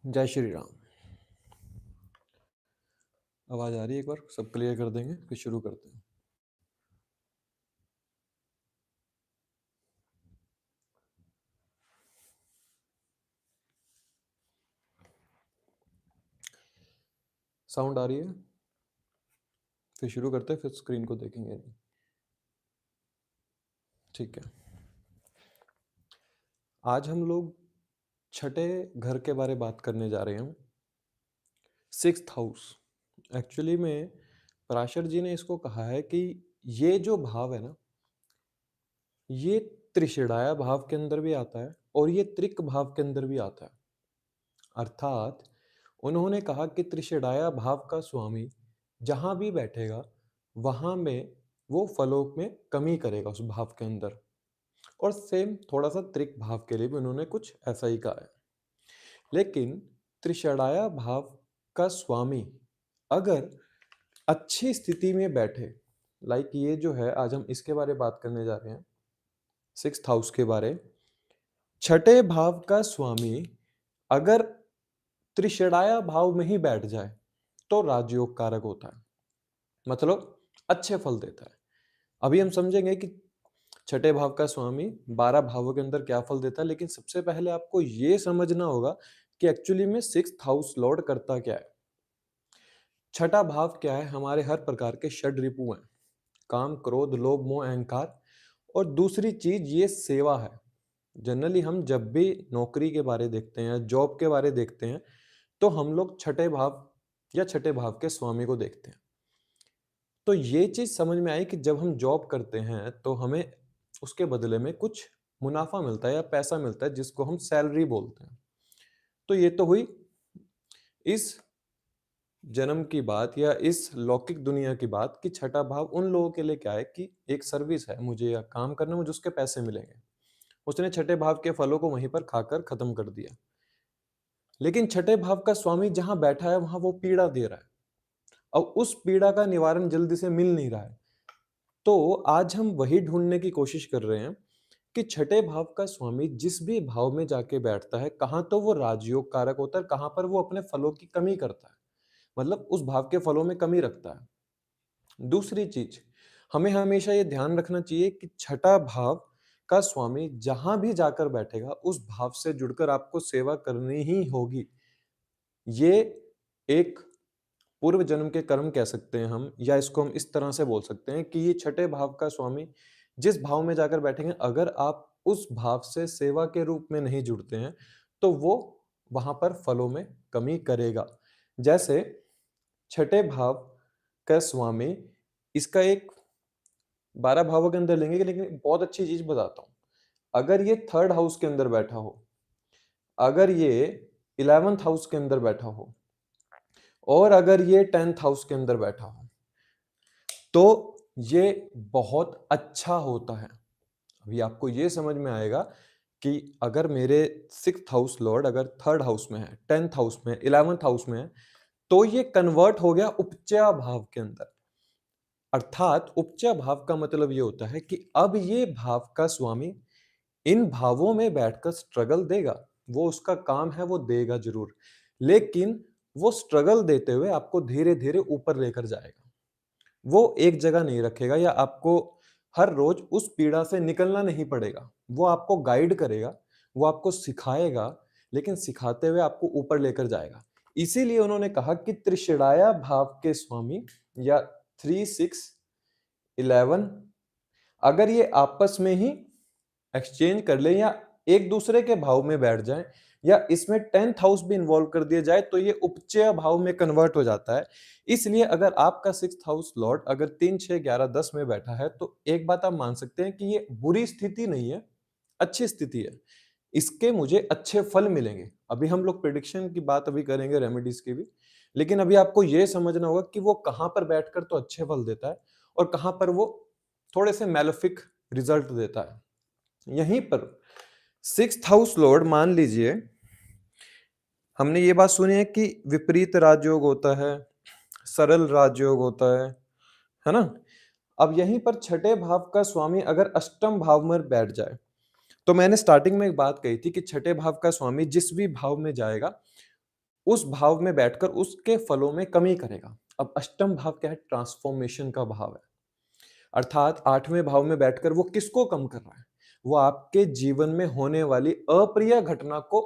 जय श्री राम। आवाज आ रही है? एक बार सब क्लियर कर देंगे फिर शुरू करते हैं। साउंड आ रही है? फिर शुरू करते हैं, फिर स्क्रीन को देखेंगे नहीं। ठीक है। आज हम लोग छठे घर के बारे बात करने जा रहे हैं। Sixth house. एक्चुअली में पराशर जी ने इसको कहा है कि ये जो भाव है ना, ये त्रिषिणाया भाव के अंदर भी आता है और ये त्रिक भाव के अंदर भी आता है। अर्थात उन्होंने कहा कि त्रिषिणाया भाव का स्वामी जहां भी बैठेगा वहां में वो फलों में कमी करेगा उस भाव के अंदर। और सेम थोड़ा सा त्रिक भाव के लिए भी उन्होंने कुछ ऐसा ही कहा है। लेकिन त्रिषणाया भाव का स्वामी अगर अच्छी स्थिति में बैठे, लाइक ये जो है आज हम इसके बारे में बात करने जा रहे हैं, सिक्स्थ हाउस के बारे। छठे भाव का स्वामी अगर त्रिषणाया भाव में ही बैठ जाए तो राजयोग कारक होता है, मतलब अच्छे फल देता है। अभी हम समझेंगे कि छठे भाव का स्वामी 12 भावों के अंदर क्या फल देता है, लेकिन सबसे पहले आपको यह समझना होगा कि एक्चुअली में सिक्स्थ हाउस लॉर्ड करता क्या है। छठा भाव क्या है? हमारे हर प्रकार के षड रिपु हैं, काम, क्रोध, लोभ, मोह, अहंकार। और दूसरी चीज ये सेवा है। जनरली हम जब भी नौकरी के बारे देखते हैं, जॉब के बारे देखते हैं, तो हम लोग छठे भाव या छठे भाव के स्वामी को देखते हैं। तो ये चीज समझ में आई कि जब हम जॉब करते हैं तो हमें उसके बदले में कुछ मुनाफा मिलता है या पैसा मिलता है, जिसको हम सैलरी बोलते हैं। तो ये तो हुई इस जन्म की बात या इस लौकिक दुनिया की बात कि छठा भाव उन लोगों के लिए क्या है कि एक सर्विस है, मुझे या काम करना, मुझे उसके पैसे मिलेंगे। उसने छठे भाव के फलों को वहीं पर खाकर खत्म कर दिया। लेकिन छठे भाव का स्वामी जहां बैठा है वहां वो पीड़ा दे रहा है, और उस पीड़ा का निवारण जल्दी से मिल नहीं रहा है। तो आज हम वही ढूंढने की कोशिश कर रहे हैं कि छठे भाव का स्वामी जिस भी भाव में जाके बैठता है, कहां तो वो राजयोग कारक होता है, कहां पर वो अपने फलों की कमी करता है, मतलब उस भाव के फलों में कमी रखता है। दूसरी चीज, हमें हमेशा ये ध्यान रखना चाहिए कि छठा भाव का स्वामी जहां भी जाकर बैठेगा उस भाव से जुड़कर आपको सेवा करनी ही होगी। ये एक पूर्व जन्म के कर्म कह सकते हैं हम, या इसको हम इस तरह से बोल सकते हैं कि ये छठे भाव का स्वामी जिस भाव में जाकर बैठेंगे, अगर आप उस भाव से सेवा के रूप में नहीं जुड़ते हैं तो वो वहां पर फलों में कमी करेगा। जैसे छठे भाव का स्वामी, इसका एक 12 भावों के अंदर लेंगे, लेकिन एक बहुत अच्छी चीज बताता हूं। अगर ये थर्ड हाउस के अंदर बैठा हो, अगर ये 11th हाउस के अंदर बैठा हो, और अगर ये 10th हाउस के अंदर बैठा हो, तो ये बहुत अच्छा होता है। अभी आपको ये समझ में आएगा कि अगर मेरे सिक्स्थ हाउस लॉर्ड अगर थर्ड हाउस में है, 10th हाउस में, 11th हाउस में है, तो ये कन्वर्ट हो गया उपचय भाव के अंदर। अर्थात उपचय भाव का मतलब ये होता है कि अब ये भाव का स्वामी इन भावों में बैठकर स्ट्रगल देगा। वो उसका काम है, वो देगा जरूर, लेकिन वो स्ट्रगल देते हुए आपको धीरे धीरे ऊपर लेकर जाएगा। वो एक जगह नहीं रखेगा, या आपको हर रोज उस पीड़ा से निकलना नहीं पड़ेगा। वो आपको गाइड करेगा, वो आपको सिखाएगा, लेकिन सिखाते हुए आपको ऊपर लेकर जाएगा। इसीलिए उन्होंने कहा कि त्रिषिणाया भाव के स्वामी या 3, 6, 11 अगर ये आपस में ही एक्सचेंज कर ले या एक दूसरे के भाव में बैठ जाए, या इसमें 10th हाउस भी इन्वॉल्व कर दिया जाए, तो ये उपचय भाव में कन्वर्ट हो जाता है। इसलिए अगर आपका सिक्स्थ हाउस लॉर्ड अगर 3, 6, 11, 10 में बैठा है, तो एक बात आप मान सकते हैं कि ये बुरी स्थिति नहीं है, अच्छी स्थिति है। इसके मुझे अच्छे फल मिलेंगे। अभी हम लोग प्रिडिक्शन की बात अभी करेंगे, रेमेडीज की भी, लेकिन अभी आपको यह समझना होगा कि वो कहां पर बैठकर तो अच्छे फल देता है और कहां पर वो थोड़े से मैलेफिक रिजल्ट देता है। यहीं पर सिक्स्थ हाउस लॉर्ड, मान लीजिए हमने ये बात सुनी है कि विपरीत राजयोग होता है, सरल राजयोग होता है ना। अब यहीं पर छठे भाव का स्वामी अगर अष्टम भाव में बैठ जाए, तो मैंने स्टार्टिंग में एक बात कही थी कि छठे भाव का स्वामी जिस भी भाव में जाएगा उस भाव में बैठकर उसके फलों में कमी करेगा। अब अष्टम भाव क्या है? ट्रांसफॉर्मेशन का भाव है। अर्थात आठवें भाव में बैठकर वो किसको कम कर रहा है? वो आपके जीवन में होने वाली अप्रिय घटना को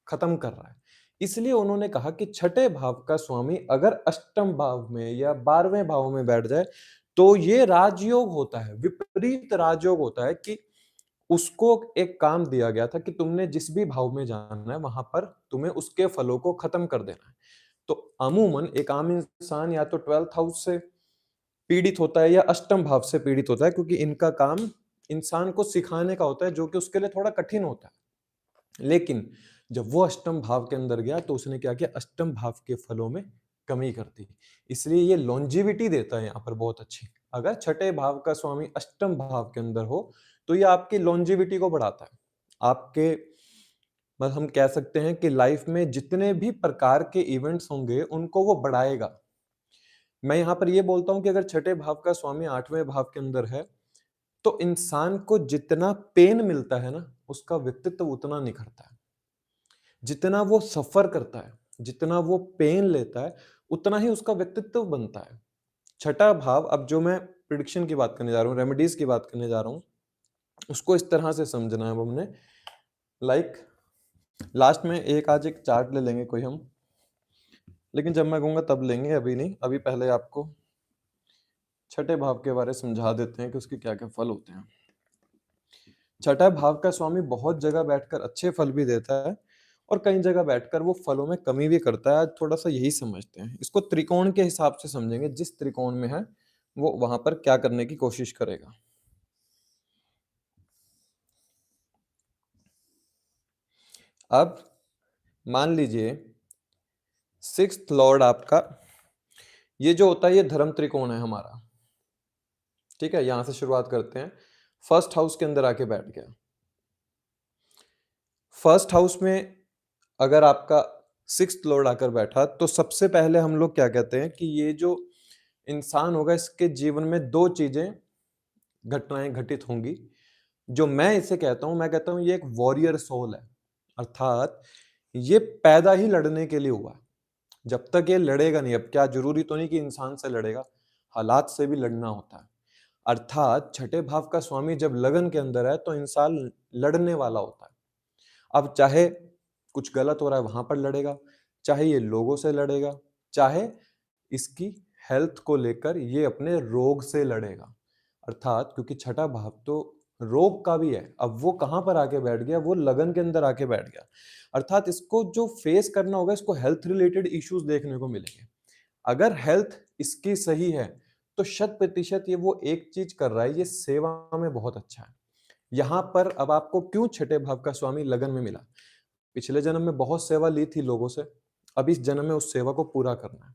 खत्म कर रहा है। इसलिए उन्होंने कहा कि छठे भाव का स्वामी अगर अष्टम भाव में या 12वें भाव में बैठ जाए तो ये राजयोग होता है, विपरीत राजयोग होता है कि उसको एक काम दिया गया था कि तुमने जिस भी भाव में जाना है वहां पर तुम्हें उसके फलों को खत्म कर देना है। तो अमूमन एक आम इंसान या तो 12th हाउस से पीड़ित होता है या अष्टम भाव से पीड़ित होता है, क्योंकि इनका काम इंसान को सिखाने का होता है, जो कि उसके लिए थोड़ा कठिन होता है। लेकिन जब वो अष्टम भाव के अंदर गया तो उसने क्या किया? अष्टम भाव के फलों में कमी कर दी। इसलिए ये लॉन्जिविटी देता है यहाँ पर बहुत अच्छी। अगर छठे भाव का स्वामी अष्टम भाव के अंदर हो तो ये आपकी लॉन्जिविटी को बढ़ाता है। आपके मतलब हम कह सकते हैं कि लाइफ में जितने भी प्रकार के इवेंट्स होंगे उनको वो बढ़ाएगा। मैं यहाँ पर ये बोलता हूँ कि अगर छठे भाव का स्वामी आठवें भाव के अंदर है तो इंसान को जितना पेन मिलता है ना, उसका व्यक्तित्व उतना निखरता है। जितना वो सफर करता है, जितना वो पेन लेता है, उतना ही उसका व्यक्तित्व बनता है। छठा भाव, अब जो मैं प्रिडिक्शन की बात करने जा रहा हूँ, रेमेडीज की बात करने जा रहा हूँ, उसको इस तरह से समझना है अब हमने। लाइक लास्ट में आज एक चार्ट ले लेंगे कोई हम, लेकिन जब मैं कहूंगा तब लेंगे, अभी नहीं। अभी पहले आपको छठे भाव के बारे में समझा देते हैं कि उसके क्या क्या फल होते हैं। छठा भाव का स्वामी बहुत जगह बैठकर अच्छे फल भी देता है और कई जगह बैठकर वो फलों में कमी भी करता है। आज थोड़ा सा यही समझते हैं, इसको त्रिकोण के हिसाब से समझेंगे। जिस त्रिकोण में है वो वहां पर क्या करने की कोशिश करेगा। अब मान लीजिए सिक्स्थ लॉर्ड आपका, ये जो होता है ये धर्म त्रिकोण है हमारा, ठीक है। यहां से शुरुआत करते हैं। फर्स्ट हाउस के अंदर आके बैठ गया। फर्स्ट हाउस में अगर आपका सिक्स्थ लॉर्ड आकर बैठा तो सबसे पहले हम लोग क्या कहते हैं कि ये जो इंसान होगा इसके जीवन में दो चीजें घटनाएं घटित होंगी। जो मैं इसे कहता हूं, मैं कहता हूं ये एक वॉरियर सोल है। अर्थात ये पैदा ही लड़ने के लिए हुआ है। जब तक ये लड़ेगा नहीं, अब क्या जरूरी तो नहीं कि इंसान से लड़ेगा, हालात से भी लड़ना होता है। अर्थात छठे भाव का स्वामी जब लगन के अंदर है तो इंसान लड़ने वाला होता है। अब चाहे कुछ गलत हो रहा है वहां पर लड़ेगा, चाहे ये लोगों से लड़ेगा, चाहे इसकी हेल्थ को लेकर ये अपने रोग से लड़ेगा। अर्थात क्योंकि छठा भाव तो रोग का भी है, अब वो कहां पर आके बैठ गया? वो लगन के अंदर आके बैठ गया। अर्थात इसको जो फेस करना होगा, इसको हेल्थ रिलेटेड इश्यूज देखने को मिलेंगे। अगर हेल्थ इसकी सही है तो 100% ये वो एक चीज कर रहा है, ये सेवा में बहुत अच्छा है। यहां पर अब आपको क्यों छठे भाव का स्वामी लगन में मिला? पिछले जन्म में बहुत सेवा ली थी लोगों से, अब इस जन्म में उस सेवा को पूरा करना है।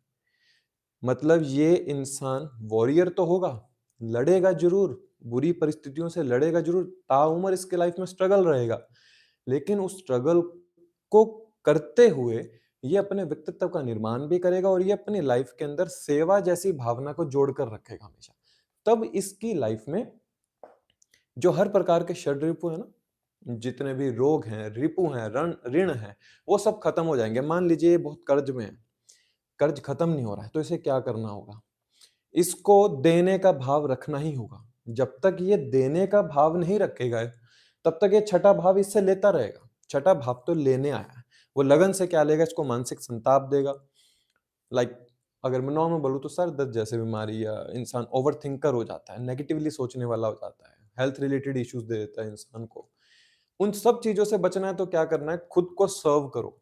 मतलब ये इंसान वॉरियर तो होगा, लड़ेगा जरूर, बुरी परिस्थितियों से लड़ेगा जरूर, ताउम्र इसके लाइफ में स्ट्रगल रहेगा, लेकिन उस स्ट्रगल को करते हुए ये अपने व्यक्तित्व का निर्माण भी करेगा और ये अपनी लाइफ के अंदर सेवा जैसी भावना को जोड़कर रखेगा हमेशा। तब इसकी लाइफ में जो हर प्रकार के षड रिपु है ना, जितने भी रोग हैं, रिपु हैं, ऋण हैं, वो सब खत्म हो जाएंगे। मान लीजिए ये बहुत कर्ज में है, कर्ज खत्म नहीं हो रहा है, तो इसे क्या करना होगा? इसको देने का भाव रखना ही होगा। जब तक ये देने का भाव नहीं रखेगा तब तक ये छठा भाव इससे लेता रहेगा। छठा भाव तो लेने आया है, वो लगन से क्या लेगा? इसको मानसिक संताप देगा। लाइक अगर मैं नॉर्मल बोलूँ तो सर दर्द जैसे बीमारी, या इंसान ओवर थिंकर हो जाता है, नेगेटिवली सोचने वाला हो जाता है, हेल्थ रिलेटेड इश्यूज दे देता है इंसान को। उन सब चीजों से बचना है तो क्या करना है? खुद को सर्व करो।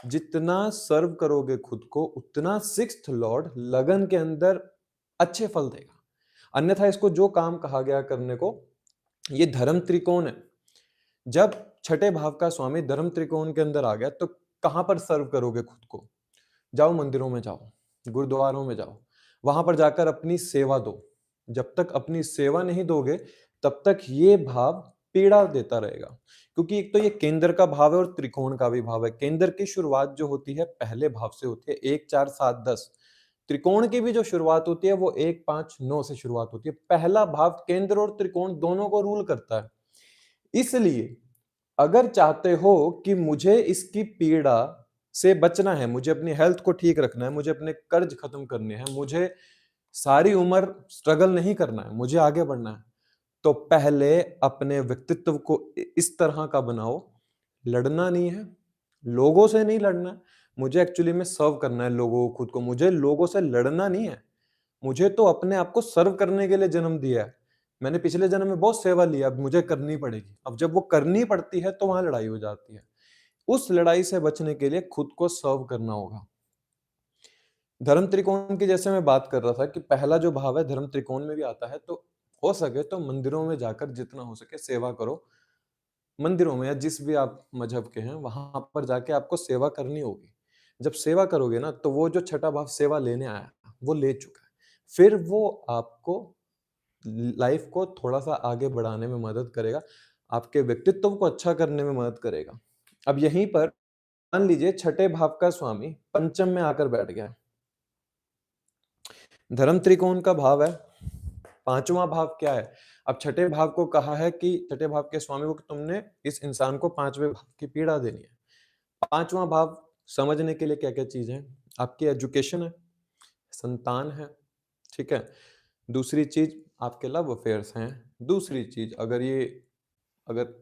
जितना सर्व करोगे खुद को, उतना सिक्स्थ लॉर्ड लगन के अंदर अच्छे फल देगा। अन्यथा इसको जो काम कहा गया करने को, ये धर्म त्रिकोण है। जब छठे भाव का स्वामी धर्म त्रिकोण के अंदर आ गया तो कहां पर सर्व करोगे खुद को? जाओ मंदिरों में जाओ, गुरुद्वारों में जाओ, वहां पर जाकर अपनी सेवा दो। जब तक अपनी सेवा नहीं दोगे तब तक ये भाव पीड़ा देता रहेगा, क्योंकि एक तो ये केंद्र का भाव है और त्रिकोण का भी भाव है। केंद्र की शुरुआत जो होती है पहले भाव से होती है, 1 4 7 10। त्रिकोण की भी जो शुरुआत होती है वो 1 5 9 से शुरुआत होती है। पहला भाव केंद्र और त्रिकोण दोनों को रूल करता है। इसलिए अगर चाहते हो कि मुझे इसकी पीड़ा से बचना है, मुझे अपनी हेल्थ को ठीक रखना है, मुझे अपने कर्ज खत्म करने हैं, मुझे सारी उम्र स्ट्रगल नहीं करना है, मुझे आगे बढ़ना है, तो पहले अपने व्यक्तित्व को इस तरह का बनाओ, लड़ना नहीं है, लोगों से नहीं लड़ना है, मुझे एक्चुअली में सर्व करना है लोगों को, खुद को, मुझे लोगों से लड़ना नहीं है, मुझे तो अपने आप को सर्व करने के लिए जन्म दिया है। मैंने पिछले जन्म में बहुत सेवा ली, अब मुझे करनी पड़ेगी। अब जब वो करनी पड़ती है तो वहां लड़ाई हो जाती है। उस लड़ाई से बचने के लिए खुद को सर्व करना होगा। धर्म त्रिकोण की जैसे मैं बात कर रहा था कि पहला जो भाव है धर्म त्रिकोण में भी आता है, तो हो सके तो मंदिरों में जाकर जितना हो सके सेवा करो। मंदिरों में या जिस भी आप मजहब के हैं वहां पर जाके आपको सेवा करनी होगी। जब सेवा करोगे ना तो वो जो छठा भाव सेवा लेने आया वो ले चुका है, फिर वो आपको लाइफ को थोड़ा सा आगे बढ़ाने में मदद करेगा, आपके व्यक्तित्व को अच्छा करने में मदद करेगा। अब यहीं पर मान लीजिए छठे भाव का स्वामी पंचम में आकर बैठ गया, धर्म त्रिकोण का भाव है, पांचवा भाव क्या है? अब छठे भाव को कहा है कि छठे भाव के स्वामी को कि तुमने इस इंसान को पांचवें भाव की पीड़ा देनी है। पांचवा भाव समझने के लिए क्या क्या चीज है? आपकी एजुकेशन है, संतान है, ठीक है। दूसरी चीज आपके लव अफेयर्स हैं। दूसरी चीज अगर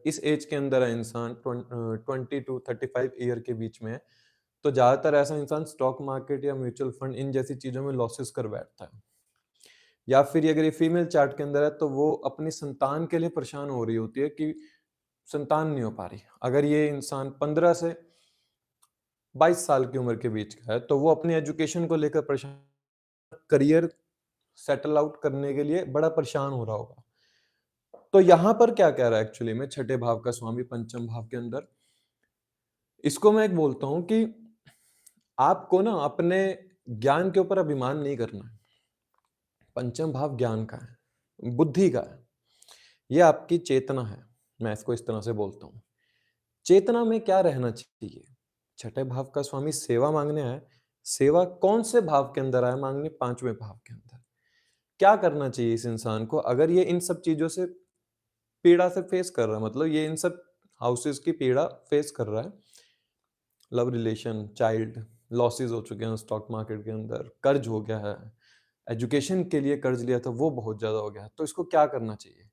इस एज के अंदर है इंसान 20 to 35 ईयर के बीच में है, तो ज्यादातर ऐसा इंसान स्टॉक मार्केट या म्यूचुअल फंड इन जैसी चीजों में लॉसेस कर बैठता है। या फिर अगर ये फीमेल चार्ट के अंदर है तो वो अपनी संतान के लिए परेशान हो रही होती है कि संतान नहीं हो पा रही। अगर ये इंसान 15 से 22 साल की उम्र के बीच का है तो वो अपनी एजुकेशन को लेकर परेशान, करियर सेटल आउट करने के लिए बड़ा परेशान हो रहा होगा। तो यहां पर क्या कह रहा है एक्चुअली में छठे भाव का स्वामी पंचम भाव के अंदर? इसको मैं एक बोलता हूं कि आपको ना अपने ज्ञान के ऊपर अभिमान नहीं करना है। पंचम भाव ज्ञान का है, बुद्धि का है, ये आपकी चेतना है। मैं इसको इस तरह से बोलता हूँ, चेतना में क्या रहना चाहिए? छठे भाव का स्वामी सेवा मांगने आए, सेवा कौन से भाव के अंदर आए मांगने? पांचवें भाव के अंदर। क्या करना चाहिए इस इंसान को अगर ये इन सब चीजों से पीड़ा से फेस कर रहा है, मतलब ये इन सब हाउसेस की पीड़ा फेस कर रहा है, लव रिलेशन, चाइल्ड, लॉसेस हो चुके हैं स्टॉक मार्केट के अंदर, कर्ज हो गया है, एजुकेशन के लिए कर्ज लिया था वो बहुत ज्यादा हो गया है, तो इसको क्या करना चाहिए?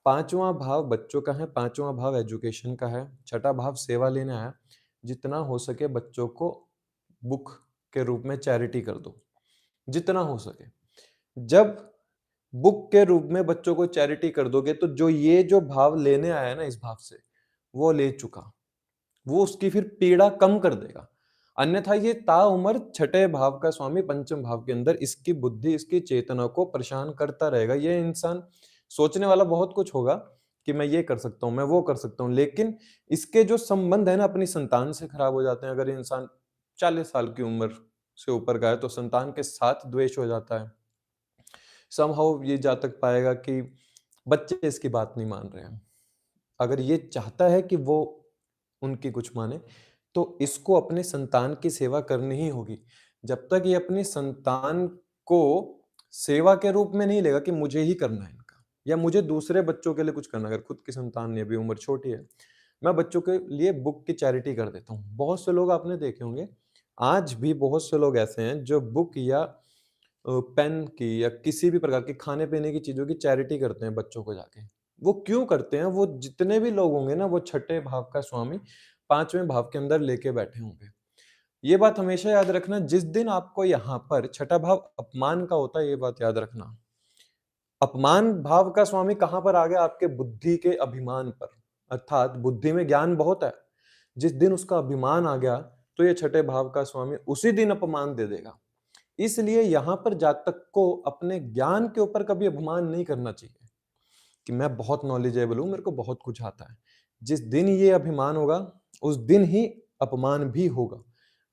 पांचवा भाव बच्चों का है, पांचवा भाव एजुकेशन का है, छठा भाव सेवा लेने आया। जितना हो सके बच्चों को बुक के रूप में चैरिटी कर दो, जितना हो सके। जब बुक के रूप में बच्चों को चैरिटी कर दोगे तो जो ये जो भाव लेने आया है ना इस भाव से, वो ले चुका, वो उसकी फिर पीड़ा कम कर देगा। अन्यथा ये ताउम्र छठे भाव का स्वामी पंचम भाव के अंदर इसकी बुद्धि, इसकी चेतना को परेशान करता रहेगा। ये इंसान सोचने वाला बहुत कुछ होगा कि मैं ये कर सकता हूँ, मैं वो कर सकता हूँ, लेकिन इसके जो संबंध है ना अपनी संतान से खराब हो जाते हैं। अगर इंसान 40 साल की उम्र से ऊपर का है तो संतान के साथ द्वेष हो जाता है। समहाउ ये जातक पाएगा कि बच्चे इसकी बात नहीं मान रहे हैं। अगर ये चाहता है कि वो उनकी कुछ माने तो इसको अपने संतान की सेवा करनी ही होगी। जब तक ये अपनी संतान को सेवा के रूप में नहीं लेगा कि मुझे ही करना है इनका या मुझे दूसरे बच्चों के लिए कुछ करना है। अगर खुद की संतान नहीं, अभी उम्र छोटी है, मैं बच्चों के लिए बुक की चैरिटी कर देता हूँ। बहुत से लोग आपने देखे होंगे, आज भी बहुत से लोग ऐसे हैं जो बुक या पेन की या किसी भी प्रकार की खाने पीने की चीजों की चैरिटी करते हैं बच्चों को जाके। वो क्यों करते हैं? वो जितने भी लोग होंगे ना वो छठे भाव का स्वामी पांचवें भाव के अंदर लेके बैठे होंगे। ये बात हमेशा याद रखना, जिस दिन आपको यहाँ पर छठा भाव अपमान का होता है, ये बात याद रखना। अपमान भाव का स्वामी कहां पर आ गया? आपके बुद्धि के अभिमान पर, अर्थात बुद्धि में ज्ञान बहुत है, जिस दिन उसका अभिमान आ गया तो ये छठे भाव का स्वामी उसी दिन अपमान दे देगा। इसलिए यहां पर जातक को अपने ज्ञान के ऊपर कभी अभिमान नहीं करना चाहिए कि मैं बहुत नॉलेजेबल हूं, मेरे को बहुत कुछ आता है। जिस दिन ये अभिमान होगा उस दिन ही अपमान भी होगा।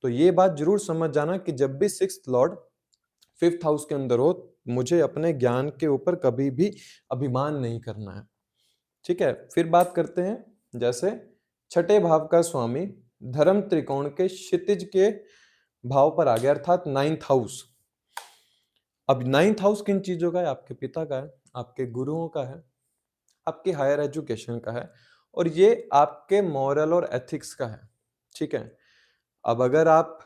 तो ये बात जरूर समझ जाना कि जब भी सिक्स्थ लॉर्ड फिफ्थ हाउस के अंदर हो, मुझे अपने ज्ञान के ऊपर कभी भी अभिमान नहीं करना है। ठीक है, फिर बात करते हैं जैसे छठे भाव का स्वामी धर्म त्रिकोण के क्षितिज के भाव पर आ गया, अर्थात नाइन्थ हाउस। अब नाइन्थ हाउस किन चीजों का है? आपके पिता का है, आपके गुरुओं का है, आपकी हायर एजुकेशन का है, और ये आपके मॉरल और एथिक्स का है। ठीक है, अब अगर आप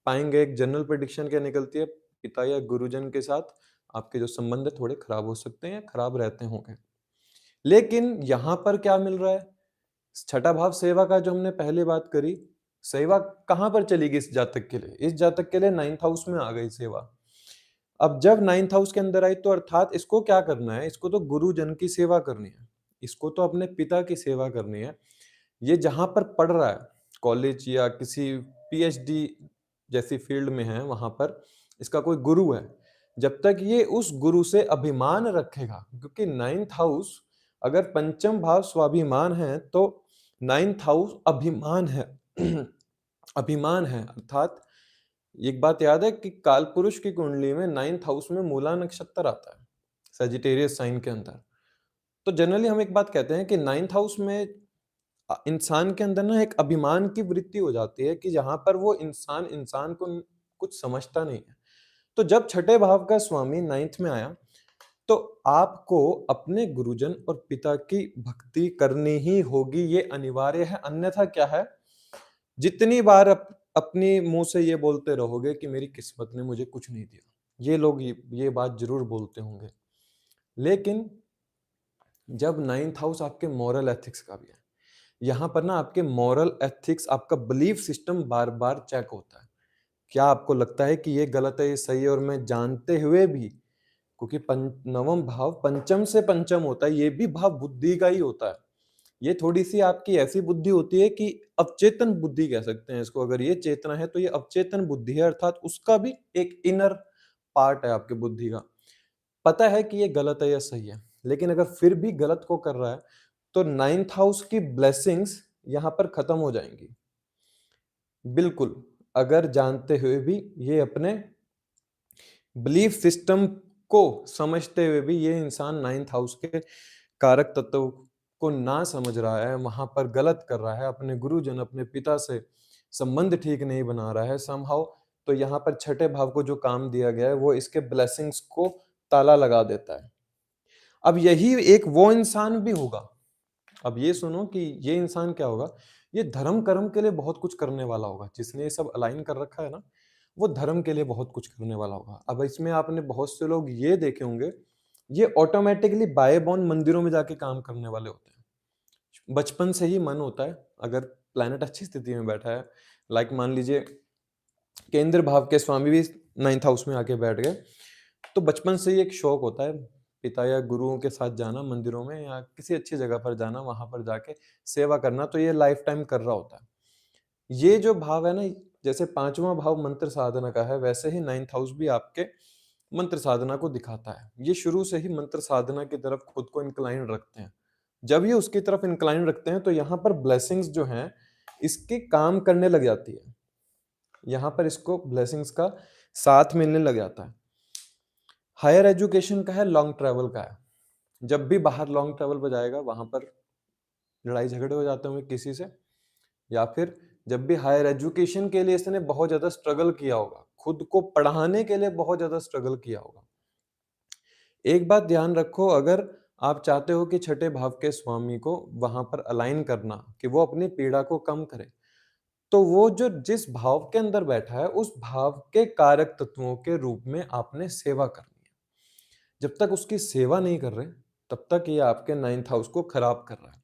पाएंगे, एक जनरल प्रेडिक्शन क्या निकलती है, पिता या गुरुजन के साथ आपके जो संबंध है थोड़े खराब हो सकते हैं या खराब रहते होंगे। लेकिन यहाँ पर क्या मिल रहा है, छठा भाव सेवा का जो हमने पहले बात करी, सेवा कहाँ पर चलेगी इस जातक के लिए, इस जातक के लिए 9th हाउस में आ गई सेवा। अब जब 9th हाउस के अंदर आई तो अर्थात इसको क्या करना है, इसको तो गुरुजन की सेवा करनी है, इसको तो अपने पिता की सेवा करनी है। ये जहां पर पढ़ रहा है, कॉलेज या किसी पीएचडी जैसी फील्ड में है, वहां पर इसका कोई गुरु है, जब तक ये उस गुरु से अभिमान रखेगा, क्योंकि 9th हाउस अगर पंचम भाव स्वाभिमान है तो 9th हाउस अभिमान है। अभिमान है, अर्थात एक बात याद है कि कालपुरुष की कुंडली में 9th हाउस में मूला नक्षत्र आता है, सजिटेरियस साइन के अंदर। तो जनरली हम एक बात कहते हैं कि 9th हाउस में इंसान के अंदर ना एक अभिमान की वृत्ति हो जाती है कि जहां पर वो इंसान इंसान को कुछ समझता नहीं है। तो जब छठे भाव का स्वामी 9th में आया तो आपको अपने गुरुजन और पिता की भक्ति करनी ही होगी, ये अनिवार्य है। अन्यथा क्या है, जितनी बार अपनी मुंह से ये बोलते रहोगे कि मेरी किस्मत ने मुझे कुछ नहीं दिया, ये लोग ये बात जरूर बोलते होंगे, लेकिन जब 9th हाउस आपके मॉरल एथिक्स का भी है, यहाँ पर ना आपके मॉरल एथिक्स, आपका बिलीफ सिस्टम बार बार चेक होता है। क्या आपको लगता है कि ये गलत है, ये सही है, और मैं जानते हुए भी, क्योंकि नवम भाव पंचम से पंचम होता है, ये भी भाव बुद्धि का ही होता है। ये थोड़ी सी आपकी ऐसी बुद्धि होती है कि अवचेतन बुद्धि कह सकते हैं इसको, अगर ये चेतना है तो ये अवचेतन बुद्धि है, अर्थात उसका भी एक इनर पार्ट है आपके बुद्धि का। पता है कि ये गलत है या सही है, लेकिन अगर फिर भी गलत को कर रहा है तो 9th हाउस की ब्लेसिंग्स यहां पर खत्म हो जाएंगी। बिल्कुल, अगर जानते हुए भी ये अपने बिलीफ सिस्टम को समझते हुए भी ये इंसान 9th हाउस के कारक तत्व को ना समझ रहा है, वहां पर गलत कर रहा है, अपने गुरुजन अपने पिता से संबंध ठीक नहीं बना रहा है समहाउ, तो यहाँ पर छठे भाव को जो काम दिया गया है वो इसके ब्लेसिंग्स को ताला लगा देता है। अब यही एक वो इंसान भी होगा, अब ये सुनो कि ये इंसान क्या होगा, ये धर्म कर्म के लिए बहुत कुछ करने वाला होगा, जिसने ये सब अलाइन कर रखा है ना, वो धर्म के लिए बहुत कुछ करने वाला होगा। अब इसमें आपने बहुत से लोग ये देखे होंगे, ये ऑटोमेटिकली बाय बॉर्न मंदिरों में जाके काम करने वाले होते हैं। बचपन से ही मन होता है, अगर प्लैनेट अच्छी स्थिति में बैठा है, लाइक मान लीजिए केंद्र भाव के स्वामी भी 9th हाउस में आके बैठ गए, तो बचपन से ही एक शौक होता है पिता या गुरुओं के साथ जाना मंदिरों में या किसी अच्छी जगह पर जाना, वहां पर जाके सेवा करना, तो ये लाइफ टाइम कर रहा होता है। ये जो भाव है ना, जैसे पांचवा भाव मंत्र साधना का है, वैसे ही 9th हाउस भी आपके मंत्र साधना को दिखाता है। ये शुरू से ही मंत्र साधना की तरफ खुद को इंक्लाइन रखते हैं। जब ये उसकी तरफ इंक्लाइन रखते हैं तो यहाँ पर ब्लेसिंग्स जो हैं इसके काम करने लग जाती है, यहाँ पर इसको ब्लेसिंग्स का साथ मिलने लग जाता है। हायर एजुकेशन का है, लॉन्ग ट्रैवल का है, जब भी बाहर लॉन्ग ट्रैवल पर जाएगा वहां पर लड़ाई झगड़े हो जाते होंगे किसी से, या फिर जब भी हायर एजुकेशन के लिए इसने बहुत ज्यादा स्ट्रगल किया होगा, खुद को पढ़ाने के लिए बहुत ज्यादा स्ट्रगल किया होगा। एक बात ध्यान रखो, अगर आप चाहते हो कि छठे भाव के स्वामी को वहां पर अलाइन करना, कि वो अपनी पीड़ा को कम करे, तो वो जो जिस भाव के अंदर बैठा है उस भाव के कारक तत्वों के रूप में आपने सेवा करनी है। जब तक उसकी सेवा नहीं कर रहे तब तक ये आपके 9th हाउस को खराब कर रहा है।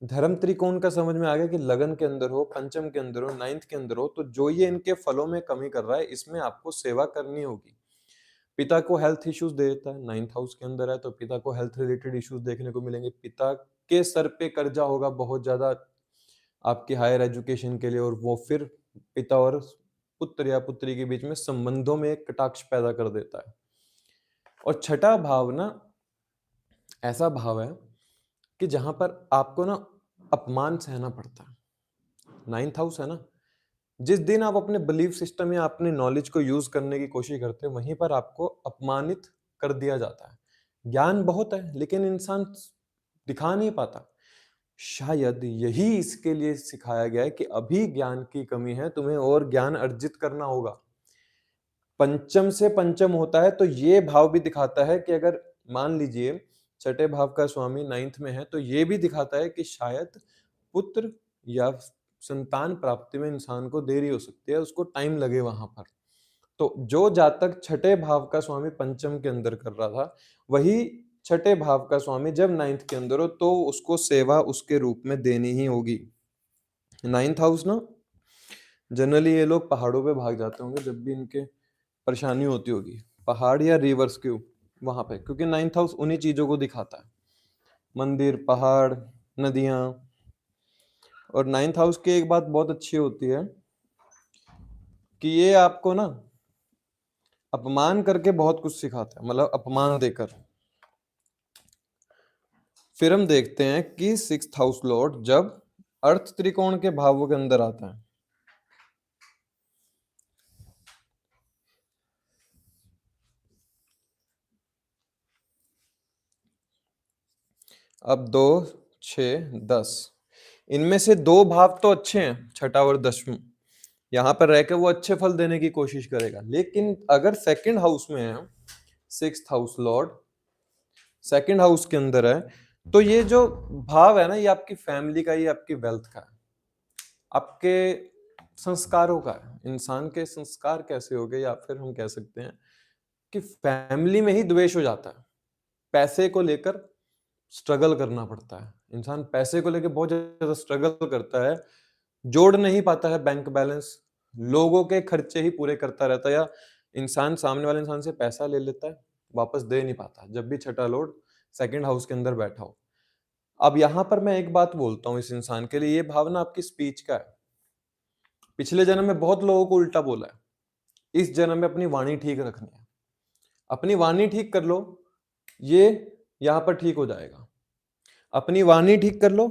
धर्म त्रिकोण का समझ में आ गया कि लगन के अंदर हो, पंचम के अंदर हो, 9th के अंदर हो, तो जो ये इनके फलों में कमी कर रहा है इसमें आपको सेवा करनी होगी। पिता को हेल्थ इश्यूज दे देता है, 9th हाउस के अंदर है तो पिता को हेल्थ रिलेटेड इश्यूज देखने को मिलेंगे, पिता के सर पे कर्जा होगा बहुत ज्यादा आपकी हायर एजुकेशन के लिए, और वो फिर पिता और पुत्र या पुत्री के बीच में संबंधों में एक कटाक्ष पैदा कर देता है। और छठा भाव ना ऐसा भाव है कि जहां पर आपको ना अपमान सहना पड़ता है। 9th हाउस है ना, जिस दिन आप अपने बिलीफ सिस्टम या अपने नॉलेज को यूज करने की कोशिश करते हैं वहीं पर आपको अपमानित कर दिया जाता है। ज्ञान बहुत है लेकिन इंसान दिखा नहीं पाता, शायद यही इसके लिए सिखाया गया है कि अभी ज्ञान की कमी है, तुम्हें और ज्ञान अर्जित करना होगा। पंचम से पंचम होता है तो ये भाव भी दिखाता है कि अगर मान लीजिए छठे भाव का स्वामी 9th में है तो ये भी दिखाता है कि शायद पुत्र या संतान प्राप्ति में इंसान को देरी हो सकती है, उसको टाइम लगे वहां पर। तो जो जातक छठे भाव का स्वामी पंचम के अंदर कर रहा था, वही छठे भाव का स्वामी जब नाइन्थ के अंदर हो तो उसको सेवा उसके रूप में देनी ही होगी। नाइन्थ हाउस ना, जनरली ये लोग पहाड़ों पे भाग जाते होंगे जब भी इनके परेशानी होती होगी, पहाड़ या रिवर्स के वहां पे, क्योंकि नाइन्थ हाउस उन्हीं चीजों को दिखाता है, मंदिर, पहाड़, नदियां। और नाइन्थ हाउस की एक बात बहुत अच्छी होती है कि ये आपको ना अपमान करके बहुत कुछ सिखाता है, मतलब अपमान देकर। फिर हम देखते हैं कि सिक्स्थ हाउस लॉर्ड जब अर्थ त्रिकोण के भावों के अंदर आता है, अब 2, 6, 10, इनमें से 2 भाव तो अच्छे हैं, छठा और दसवां, यहां पर रहकर वो अच्छे फल देने की कोशिश करेगा। लेकिन अगर सेकंड हाउस में है, sixth house Lord second house के अंदर है, तो ये जो भाव है ना, ये आपकी फैमिली का, ये आपकी वेल्थ का है, आपके संस्कारों का है। इंसान के संस्कार कैसे हो गए, या फिर हम कह सकते हैं कि फैमिली में ही द्वेष हो जाता है। पैसे को लेकर स्ट्रगल करना पड़ता है, इंसान पैसे को लेकर बहुत ज्यादा स्ट्रगल करता है, जोड़ नहीं पाता है बैंक बैलेंस, लोगों के खर्चे ही पूरे करता रहता है, या इंसान सामने वाले इंसान से पैसा ले लेता है, वापस दे नहीं पाता जब भी छठा लॉर्ड सेकंड हाउस के अंदर बैठा हो। अब यहां पर मैं एक बात बोलता हूं इस इंसान के लिए, ये भावना आपकी स्पीच का है। पिछले जन्म में बहुत लोगों को उल्टा बोला है, इस जन्म में अपनी वाणी ठीक रखनी है, अपनी वाणी ठीक कर लो, ये यहां पर ठीक हो जाएगा। अपनी वाणी ठीक कर लो,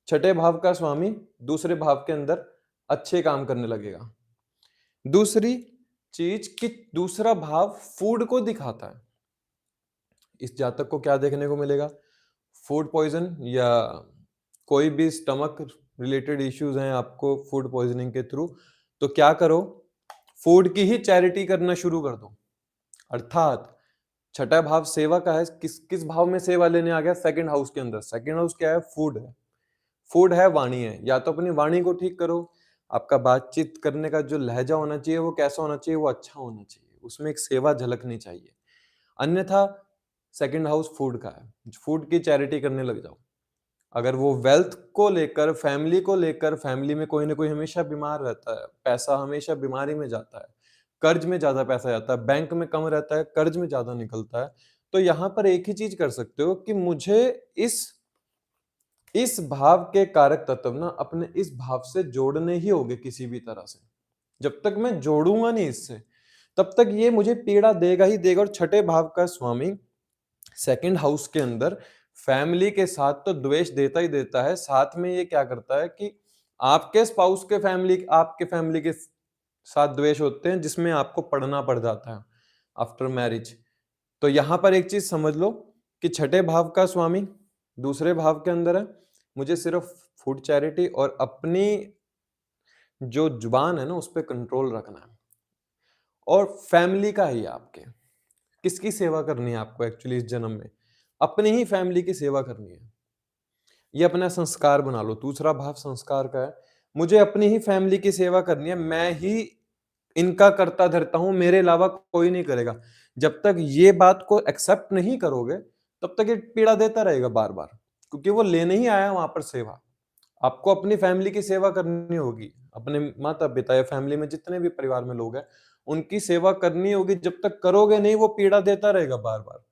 छठे भाव का स्वामी दूसरे भाव के अंदर अच्छे काम करने लगेगा। दूसरी चीज कि दूसरा भाव फूड को दिखाता है। इस जातक को क्या देखने को मिलेगा, फूड पॉइजन या कोई भी स्टमक रिलेटेड इश्यूज हैं आपको फूड पॉइजनिंग के थ्रू, तो क्या करो, फूड की ही चैरिटी करना शुरू कर दो। अर्थात छठा भाव सेवा का है, किस किस भाव में सेवा लेने आ गया, सेकंड हाउस के अंदर। सेकंड हाउस क्या है, फूड है, फूड है, वाणी है। या तो अपनी वाणी को ठीक करो, आपका बातचीत करने का जो लहजा होना चाहिए वो कैसा होना चाहिए, वो अच्छा होना चाहिए, उसमें एक सेवा झलकनी चाहिए। अन्यथा सेकंड हाउस फूड का है, फूड की चैरिटी करने लग जाओ। अगर वो वेल्थ को लेकर, फैमिली को लेकर, फैमिली में कोई ना कोई हमेशा बीमार रहता है, पैसा हमेशा बीमारी में जाता है, कर्ज में ज्यादा पैसा जाता है, बैंक में कम रहता है, कर्ज में ज्यादा निकलता है, तो यहां पर एक ही चीज कर सकते हो कि मुझे इस भाव के कारक तत्व ना अपने इस भाव से जोड़ने ही होंगे किसी भी तरह से। जब तक मैं जोड़ूंगा नहीं इससे, तब तक ये मुझे पीड़ा देगा ही देगा। और छठे भाव का स्वामी सेकंड हाउस के अंदर फैमिली के साथ तो द्वेष देता ही देता है, साथ में ये क्या करता है कि आपके स्पाउस के फैमिली, आपके फैमिली के साथ द्वेष होते हैं, जिसमें आपको पढ़ना पड़ जाता है आफ्टर मैरिज। तो यहां पर एक चीज समझ लो कि छठे भाव का स्वामी दूसरे भाव के अंदर है, मुझे सिर्फ फूड चैरिटी और अपनी जो जुबान है ना उस पर कंट्रोल रखना है। और फैमिली का ही आपके किसकी सेवा करनी है आपको एक्चुअली इस जन्म में, अपनी ही फैमिली की सेवा करनी है। ये अपना संस्कार बना लो, दूसरा भाव संस्कार का है, मुझे अपनी ही फैमिली की सेवा करनी है, मैं ही इनका करता धरता हूं, मेरे अलावा कोई नहीं करेगा। जब तक ये बात को एक्सेप्ट नहीं करोगे तब तक ये पीड़ा देता रहेगा बार बार, क्योंकि वो लेने ही आया वहां पर सेवा। आपको अपनी फैमिली की सेवा करनी होगी, अपने माता पिता या फैमिली में जितने भी परिवार में लोग हैं उनकी सेवा करनी होगी। जब तक करोगे नहीं वो पीड़ा देता रहेगा बार बार।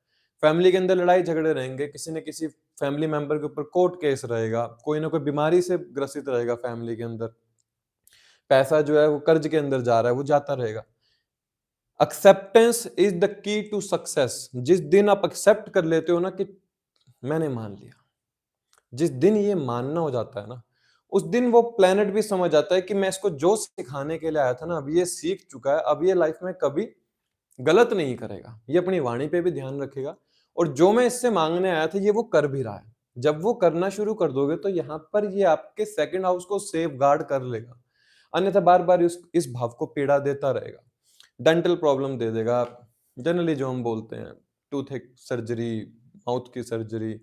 फैमिली के अंदर लड़ाई झगड़े रहेंगे, किसी न किसी फैमिली मेंबर के ऊपर कोर्ट केस रहेगा, कोई ना कोई बीमारी से ग्रसित रहेगा फैमिली के अंदर, पैसा जो है वो कर्ज के अंदर जा रहा है वो जाता रहेगा। Acceptance is the key to success. जिस दिन आप एक्सेप्ट कर लेते हो ना कि मैंने मान लिया, जिस दिन ये मानना हो जाता है ना, उस दिन वो प्लेनेट भी समझ आता है कि मैं इसको जो सिखाने के लिए आया था ना, अब ये सीख चुका है, अब ये लाइफ में कभी गलत नहीं करेगा, ये अपनी वाणी पे भी ध्यान रखेगा, और जो मैं इससे मांगने आया था ये वो कर भी रहा है। जब वो करना शुरू कर दोगे तो यहाँ पर ये आपके सेकंड हाउस को सेफ गार्ड कर लेगा, अन्यथा बार बार इस भाव को पीड़ा देता रहेगा, डेंटल प्रॉब्लम दे देगा। जनरली जो हम बोलते हैं टूथ सर्जरी, माउथ की सर्जरी,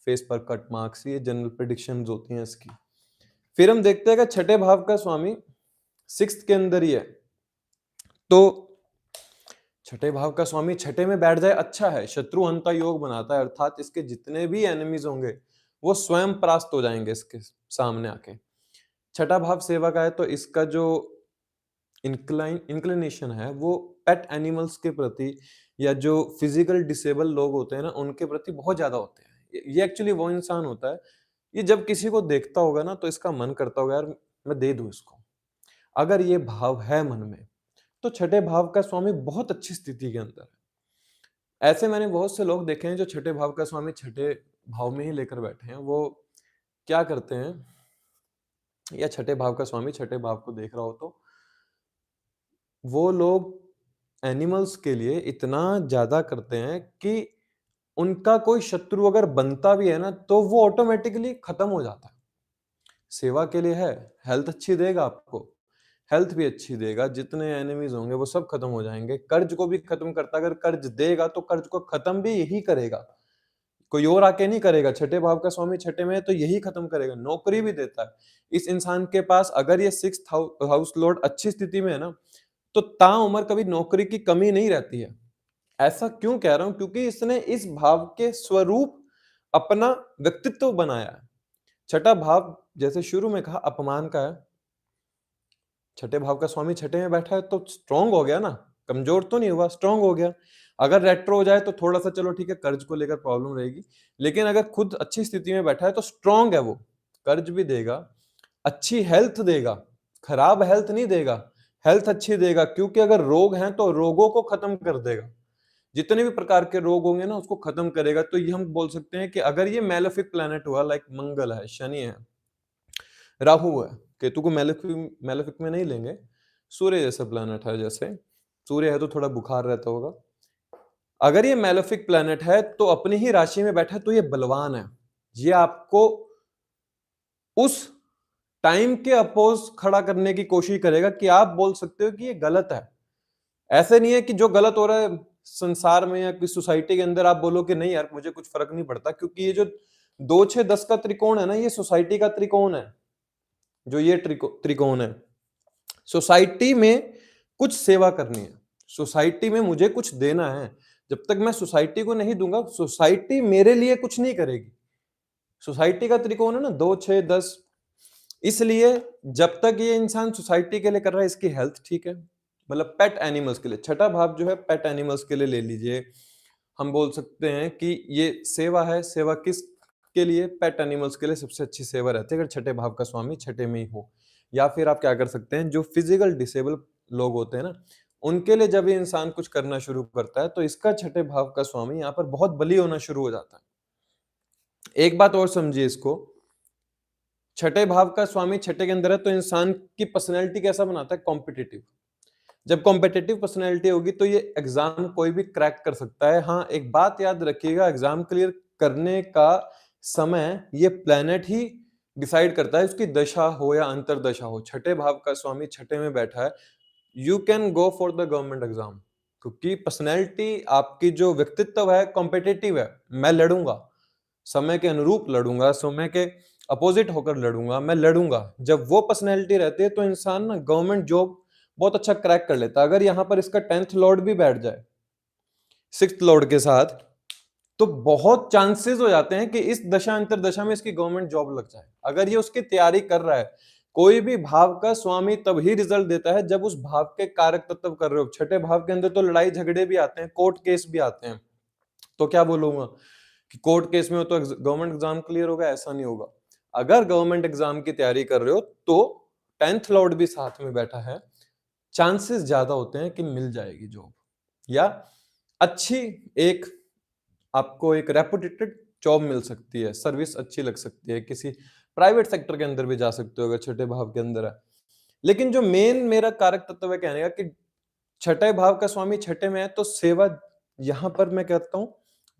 फेस पर कट मार्क्स, ये जनरल प्रिडिक्शंस होती हैं इसकी। फिर हम देखते हैं कि छठे भाव का स्वामी सिक्स्थ के अंदर ही है, तो छठे भाव का स्वामी छठे में बैठ जाए अच्छा है, शत्रु हंता योग बनाता है, अर्थात इसके जितने भी एनिमीज होंगे वो स्वयं परास्त हो जाएंगे इसके सामने आके। छठा भाव सेवा का है, तो इसका जो इंक्लिनेशन है वो पेट एनिमल्स के प्रति या जो फिजिकल डिसेबल लोग होते हैं ना उनके प्रति बहुत ज्यादा होते हैं। ये एक्चुअली वो इंसान होता है, ये जब किसी को देखता होगा ना तो इसका मन करता होगा यार मैं दे दूं इसको। अगर ये भाव है मन में तो छठे भाव का स्वामी बहुत अच्छी स्थिति के अंदर है। ऐसे मैंने बहुत से लोग देखे हैं जो छठे भाव का स्वामी छठे भाव में ही लेकर बैठे हैं। वो क्या करते हैं, या छठे भाव का स्वामी छठे भाव को देख रहा हो तो वो लोग एनिमल्स के लिए इतना ज्यादा करते हैं कि उनका कोई शत्रु अगर बनता भी है ना तो वो ऑटोमेटिकली खत्म हो जाता है। सेवा के लिए है, हेल्थ अच्छी देगा आपको, हेल्थ भी अच्छी देगा, जितने एनिमीज होंगे वो सब खत्म हो जाएंगे। कर्ज को भी खत्म करता है, अगर कर्ज देगा तो कर्ज को खत्म भी यही करेगा, कोई और आके नहीं करेगा। छठे भाव का स्वामी छठे में है तो यही खत्म करेगा। नौकरी भी देता है इस इंसान के पास, अगर ये सिक्स्थ हाउस लॉर्ड अच्छी स्थिति में है ना तो ताउम्र कभी नौकरी की कमी नहीं रहती है। ऐसा क्यों कह रहा हूं, क्योंकि इसने इस भाव के स्वरूप अपना व्यक्तित्व बनाया है। छठा भाव जैसे शुरू में कहा अपमान का है, छठे भाव का स्वामी छठे में बैठा है तो स्ट्रांग हो गया ना, कमजोर तो नहीं हुआ, स्ट्रांग हो गया। अगर रेट्रो हो जाए तो थोड़ा सा चलो ठीक है कर्ज को लेकर प्रॉब्लम रहेगी, लेकिन अगर खुद अच्छी स्थिति में बैठा है तो स्ट्रांग है वो, कर्ज भी देगा, अच्छी हेल्थ देगा, खराब हेल्थ नहीं देगा, हेल्थ अच्छी देगा। क्योंकि अगर रोग हैं तो रोगों को खत्म कर देगा, जितने भी प्रकार के रोग होंगे ना उसको खत्म करेगा। तो ये हम बोल सकते हैं कि अगर ये मेलेफिक प्लैनेट हुआ, लाइक मंगल है, शनि है, राहु है, केतु को मेलेफिक में नहीं लेंगे, सूर्य जैसा प्लैनेट है, जैसे सूर्य है तो थोड़ा बुखार रहता होगा। अगर ये मेलेफिक प्लैनेट है तो अपनी ही राशि में बैठा है तो ये बलवान है, ये आपको उस टाइम के अपोज खड़ा करने की कोशिश करेगा कि आप बोल सकते हो कि ये गलत है। ऐसे नहीं है कि जो गलत हो रहा है संसार में या किसी सोसाइटी के अंदर आप बोलो कि नहीं यार मुझे कुछ फर्क नहीं पड़ता, क्योंकि ये जो 2 6 10 का त्रिकोण है ना ये सोसाइटी का त्रिकोण है। जो ये त्रिकोण है, सोसाइटी में कुछ सेवा करनी है, सोसाइटी में मुझे कुछ देना है। जब तक मैं सोसाइटी को नहीं दूंगा सोसाइटी मेरे लिए कुछ नहीं करेगी। सोसाइटी का त्रिकोण है ना 2 6 10, इसलिए जब तक ये इंसान सोसाइटी के लिए कर रहा है इसकी हेल्थ ठीक है, मतलब पेट एनिमल्स के लिए। छठा भाव जो है पेट एनिमल्स के लिए ले लीजिए, हम बोल सकते हैं कि ये सेवा है। सेवा किस के लिए? पेट एनिमल्स के लिए सबसे अच्छी सेवा रहती है अगर छठे भाव का स्वामी छठे में ही हो। या फिर आप क्या कर सकते हैं, जो फिजिकल डिसेबल लोग होते हैं ना उनके लिए जब ये इंसान कुछ करना शुरू करता है तो इसका छठे भाव का स्वामी यहाँ पर बहुत बली होना शुरू हो जाता है। एक बात और समझिए इसको, छठे भाव का स्वामी छठे के अंदर है तो इंसान की पर्सनैलिटी कैसा बनाता है? कॉम्पिटिटिव। जब कॉम्पिटिटिव पर्सनैलिटी होगी तो ये एग्जाम कोई भी क्रैक कर सकता है। हाँ एक बात याद रखिएगा, एग्जाम क्लियर करने का समय ये प्लेनेट ही डिसाइड करता है, उसकी दशा हो या अंतरदशा हो। छठे भाव का स्वामी छठे में बैठा है, you can go for the government exam, क्योंकि पर्सनैलिटी आपकी जो व्यक्तित्व है कॉम्पिटिटिव है। मैं लड़ूंगा, समय के अनुरूप लड़ूंगा, समय के अपोजिट होकर लड़ूंगा, मैं लड़ूंगा। जब वो पर्सनैलिटी रहती है तो इंसान ना गवर्नमेंट जॉब बहुत अच्छा क्रैक कर लेता है। अगर यहाँ पर इसका 10th लॉर्ड भी बैठ जाए 6th लॉर्ड के साथ तो बहुत चांसेस हो जाते हैं कि इस दशा अंतर दशा में इसकी गवर्नमेंट जॉब लग जाए। अगर ये उसकी तैयारी कर रहा है, कोई भी भाव का स्वामी तभी रिजल्ट देता है जब उस भाव के कारक तत्व कर रहे हो। छठे भाव के अंदर तो लड़ाई झगड़े भी आते हैं, कोर्ट केस भी आते हैं, तो क्या बोलूंगा कि कोर्ट केस में हो तो गवर्नमेंट एग्जाम क्लियर होगा? ऐसा नहीं होगा। अगर गवर्नमेंट एग्जाम की तैयारी कर रहे हो तो 10th लॉर्ड भी साथ में बैठा है, चांसेस ज्यादा होते हैं कि मिल जाएगी जॉब, या अच्छी एक आपको एक रेपुटेटेड जॉब मिल सकती है, सर्विस अच्छी लग सकती है, किसी प्राइवेट सेक्टर के अंदर भी जा सकते हो अगर छठे भाव के अंदर है। लेकिन जो मेन मेरा कारक तत्व है कहने का कि छठे भाव का स्वामी छठे में है तो सेवा, यहां पर मैं कहता हूं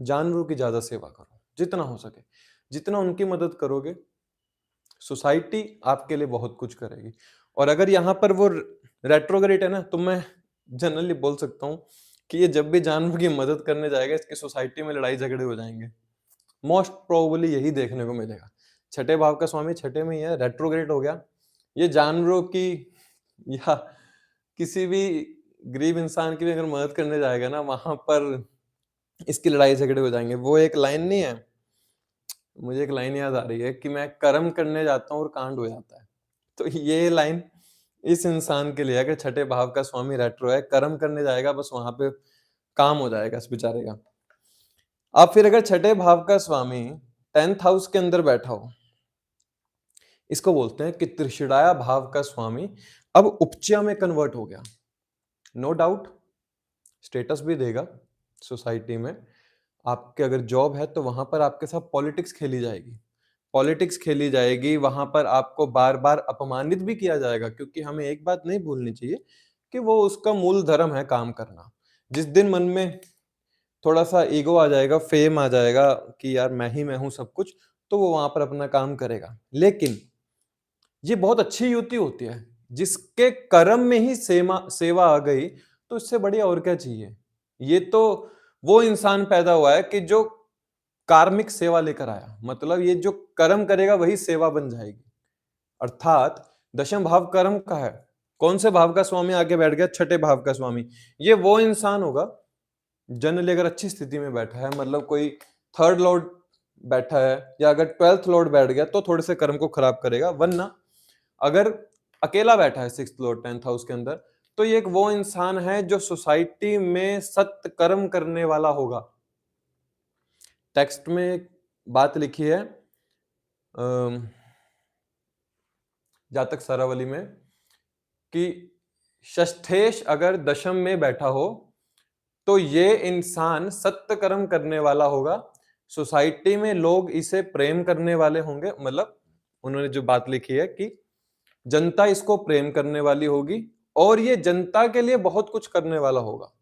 जानवरों की ज्यादा सेवा करो जितना हो सके। जितना उनकी मदद करोगे सोसाइटी आपके लिए बहुत कुछ करेगी। और अगर यहाँ पर वो रेट्रोग्रेड है ना तो मैं जनरली बोल सकता हूँ कि ये जब भी जानवर की मदद करने जाएगा इसकी सोसाइटी में लड़ाई झगड़े हो जाएंगे। मोस्ट प्रोबेबली यही देखने को मिलेगा। छठे भाव का स्वामी छठे में ही है, रेट्रोग्रेड हो गया। ये जानवरों की या किसी भी गरीब इंसान की भी अगर मदद करने जाएगा ना, वहां पर इसकी लड़ाई झगड़े हो जाएंगे। वो एक लाइन नहीं है, मुझे एक लाइन याद आ रही है कि मैं कर्म करने जाता हूँ और कांड हो जाता है। तो ये लाइन इस इंसान के लिए है कि छठे भाव का स्वामी रेट्रो है, कर्म करने जाएगा, बस वहां पे काम हो जाएगा इस बेचारे का। अब फिर अगर छठे भाव का स्वामी 10th हाउस के अंदर बैठा हो, इसको बोलते हैं कि त्रिशिड़ाया भाव का स्वामी अब उपच्या में कन्वर्ट हो गया। नो डाउट स्टेटस भी देगा सोसाइटी में। आपके अगर जॉब है तो वहां पर आपके साथ पॉलिटिक्स खेली जाएगी, पॉलिटिक्स खेली जाएगी, वहां पर आपको बार बार अपमानित भी किया जाएगा, क्योंकि हमें एक बात नहीं भूलनी चाहिए कि वो उसका मूल धर्म है काम करना। जिस दिन मन में थोड़ा सा ईगो आ जाएगा, फेम आ जाएगा कि यार मैं हूं सब कुछ, तो वो वहां पर अपना काम करेगा। लेकिन ये बहुत अच्छी युति होती है, जिसके कर्म में ही सेवा आ गई, तो इससे बढ़िया और क्या चाहिए। ये तो वो इंसान पैदा हुआ है कि जो कार्मिक सेवा लेकर आया, मतलब ये जो कर्म करेगा वही सेवा बन जाएगी। अर्थात दशम भाव कर्म का है। कौन से भाव का स्वामी आगे बैठ गया? छठे भाव का स्वामी। ये वो इंसान होगा जनरली अगर अच्छी स्थिति में बैठा है, मतलब कोई थर्ड लॉर्ड बैठा है या अगर 12th लॉर्ड बैठ गया तो थोड़े से कर्म को खराब करेगा, वरना अगर अकेला बैठा है 6th लॉर्ड 10th हाउस के अंदर, तो ये एक वो इंसान है जो सोसाइटी में सत्य कर्म करने वाला होगा। टेक्स्ट में एक बात लिखी है जातक सारावली में कि षष्ठेश अगर दशम में बैठा हो तो ये इंसान सत्य कर्म करने वाला होगा, सोसाइटी में लोग इसे प्रेम करने वाले होंगे। मतलब उन्होंने जो बात लिखी है कि जनता इसको प्रेम करने वाली होगी और ये जनता के लिए बहुत कुछ करने वाला होगा।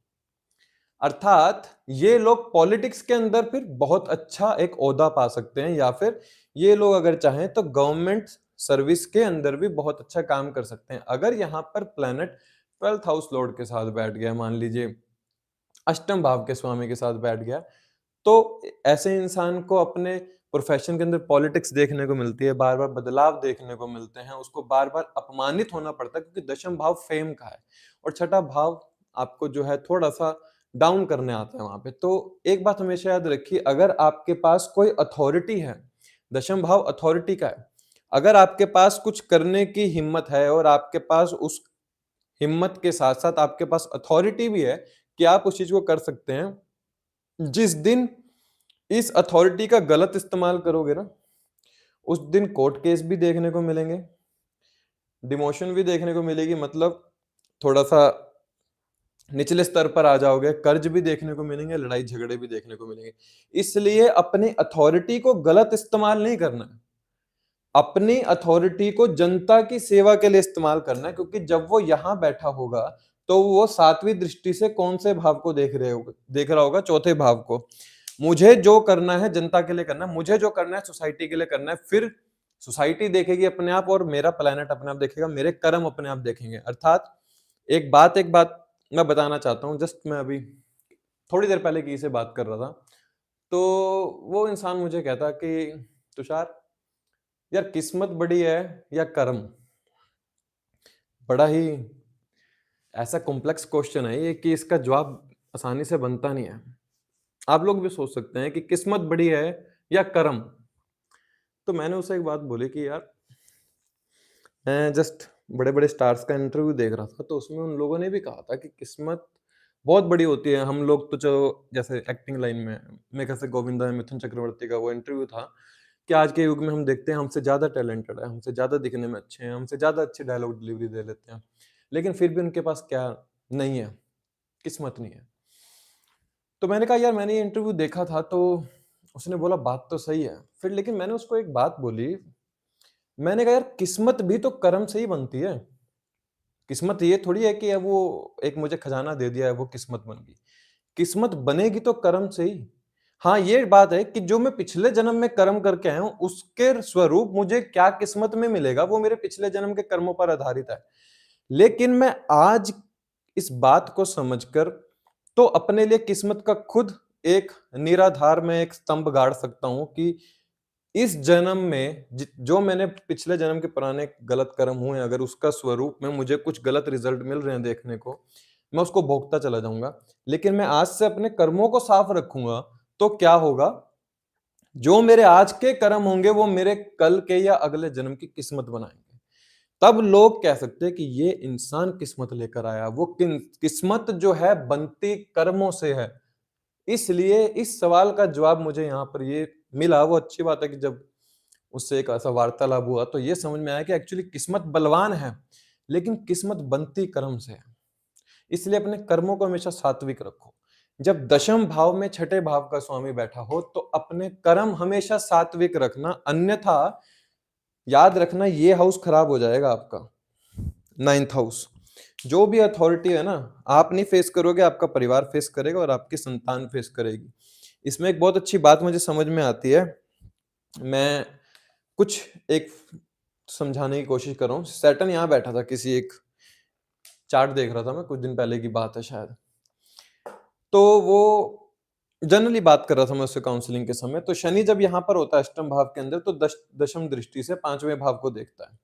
अर्थात ये लोग पॉलिटिक्स के अंदर फिर बहुत अच्छा एक ओहदा पा सकते हैं, या फिर ये लोग अगर चाहें तो गवर्नमेंट सर्विस के अंदर भी बहुत अच्छा काम कर सकते हैं। अगर यहाँ पर प्लैनेट 12th हाउस लॉर्ड के साथ बैठ गया, मान लीजिए अष्टम भाव के स्वामी के साथ बैठ गया, तो ऐसे इंसान को अपने प्रोफेशन के अंदर पॉलिटिक्स देखने को मिलती है, बार बार बदलाव देखने को मिलते हैं, उसको बार बार अपमानित होना पड़ता है, क्योंकि दशम भाव फेम का है और छठा भाव आपको जो है थोड़ा सा डाउन करने आता है वहां पे। तो एक बात हमेशा याद रखिए, अगर आपके पास कोई अथॉरिटी है, दशम भाव अथॉरिटी का है, अगर आपके पास कुछ करने की हिम्मत है और आपके पास उस हिम्मत के साथ साथ आपके पास अथॉरिटी भी है कि आप उस चीज को कर सकते हैं, जिस दिन इस अथॉरिटी का गलत इस्तेमाल करोगे ना, उस दिन कोर्ट केस भी देखने को मिलेंगे, डिमोशन भी देखने को मिलेगी, मतलब थोड़ा सा निचले स्तर पर आ जाओगे, कर्ज भी देखने को मिलेंगे, लड़ाई झगड़े भी देखने को मिलेंगे। इसलिए अपनी अथॉरिटी को गलत इस्तेमाल नहीं करना है, अपनी अथॉरिटी को जनता की सेवा के लिए इस्तेमाल करना है, क्योंकि जब वो यहां बैठा होगा तो वो सातवीं दृष्टि से कौन से भाव को देख रहा होगा? चौथे भाव को। मुझे जो करना है जनता के लिए करना है, मुझे जो करना है सोसाइटी के लिए करना है, फिर सोसाइटी देखेगी अपने आप और मेरा प्लेनेट अपने आप देखेगा, मेरे कर्म अपने आप देखेंगे। अर्थात एक बात मैं बताना चाहता हूँ, जस्ट मैं अभी थोड़ी देर पहले किसी से बात कर रहा था, तो वो इंसान मुझे कहता कि तुषार यार, किस्मत बड़ी है या कर्म? बड़ा ही ऐसा कॉम्प्लेक्स क्वेश्चन है ये कि इसका जवाब आसानी से बनता नहीं है। आप लोग भी सोच सकते हैं कि किस्मत बड़ी है या कर्म। तो मैंने उसे एक बात बोली कि यार, मैं जस्ट बड़े बड़े स्टार्स का इंटरव्यू देख रहा था, तो उसमें उन लोगों ने भी कहा था कि किस्मत बहुत बड़ी होती है। हम लोग तो जो जैसे एक्टिंग लाइन में, मेरे ख्याल से गोविंदा मिथुन चक्रवर्ती का वो इंटरव्यू था कि आज के युग में हम देखते हैं हमसे ज्यादा टैलेंटेड है, हमसे ज्यादा दिखने में अच्छे हैं, हमसे ज्यादा अच्छी डायलॉग डिलीवरी दे लेते हैं, लेकिन फिर भी उनके पास क्या नहीं है? किस्मत नहीं है। तो मैंने कहा यार, मैंने ये इंटरव्यू देखा था, तो उसने बोला बात तो सही है। फिर लेकिन मैंने उसको एक बात बोली, मैंने कहा यार, किस्मत भी तो कर्म से ही बनती है। किस्मत ये थोड़ी है कि अब वो एक मुझे खजाना दे दिया है वो किस्मत बन गई। किस्मत बनेगी तो कर्म से ही। हाँ, ये बात है कि जो मैं पिछले जन्म में कर्म करके आया हूं, उसके स्वरूप मुझे क्या किस्मत में मिलेगा वो मेरे पिछले जन्म के कर्मों पर आधारित है। लेकिन मैं आज इस बात को समझकर तो अपने लिए किस्मत का खुद एक निराधार में एक स्तंभ गाड़ सकता हूं कि इस जन्म में जो मैंने पिछले जन्म के पुराने गलत कर्म हुए हैं, अगर उसका स्वरूप में मुझे कुछ गलत रिजल्ट मिल रहे हैं देखने को, मैं उसको भोगता चला जाऊंगा। लेकिन मैं आज से अपने कर्मों को साफ रखूंगा तो क्या होगा, जो मेरे आज के कर्म होंगे वो मेरे कल के या अगले जन्म की किस्मत बनाएंगे। तब लोग कह सकते हैं कि ये इंसान किस्मत लेकर आया। वो किस्मत जो है बनती कर्मों से है। इसलिए इस सवाल का जवाब मुझे यहाँ पर ये मिला। वो अच्छी बात है कि जब उससे एक ऐसा वार्तालाप हुआ तो ये समझ में आया कि एक्चुअली किस्मत बलवान है, लेकिन किस्मत बनती कर्म से है। इसलिए अपने कर्मों को हमेशा सात्विक रखो। जब दशम भाव में छठे भाव का स्वामी बैठा हो तो अपने कर्म हमेशा सात्विक रखना, अन्यथा याद रखना ये हाउस खराब हो जाएगा आपका, 9th हाउस। जो भी अथॉरिटी है ना, आप नहीं फेस करोगे, आपका परिवार फेस करेगा और आपकी संतान फेस करेगी। इसमें एक बहुत अच्छी बात मुझे समझ में आती है, मैं कुछ एक समझाने की कोशिश कर रहा हूँ। सैटर्न यहाँ बैठा था, किसी एक चार्ट देख रहा था मैं, कुछ दिन पहले की बात है शायद। तो वो जनरली बात कर रहा था मैं उससे काउंसलिंग के समय। तो शनि जब यहाँ पर होता है अष्टम भाव के अंदर, तो दशम दृष्टि से 5वें भाव को देखता है।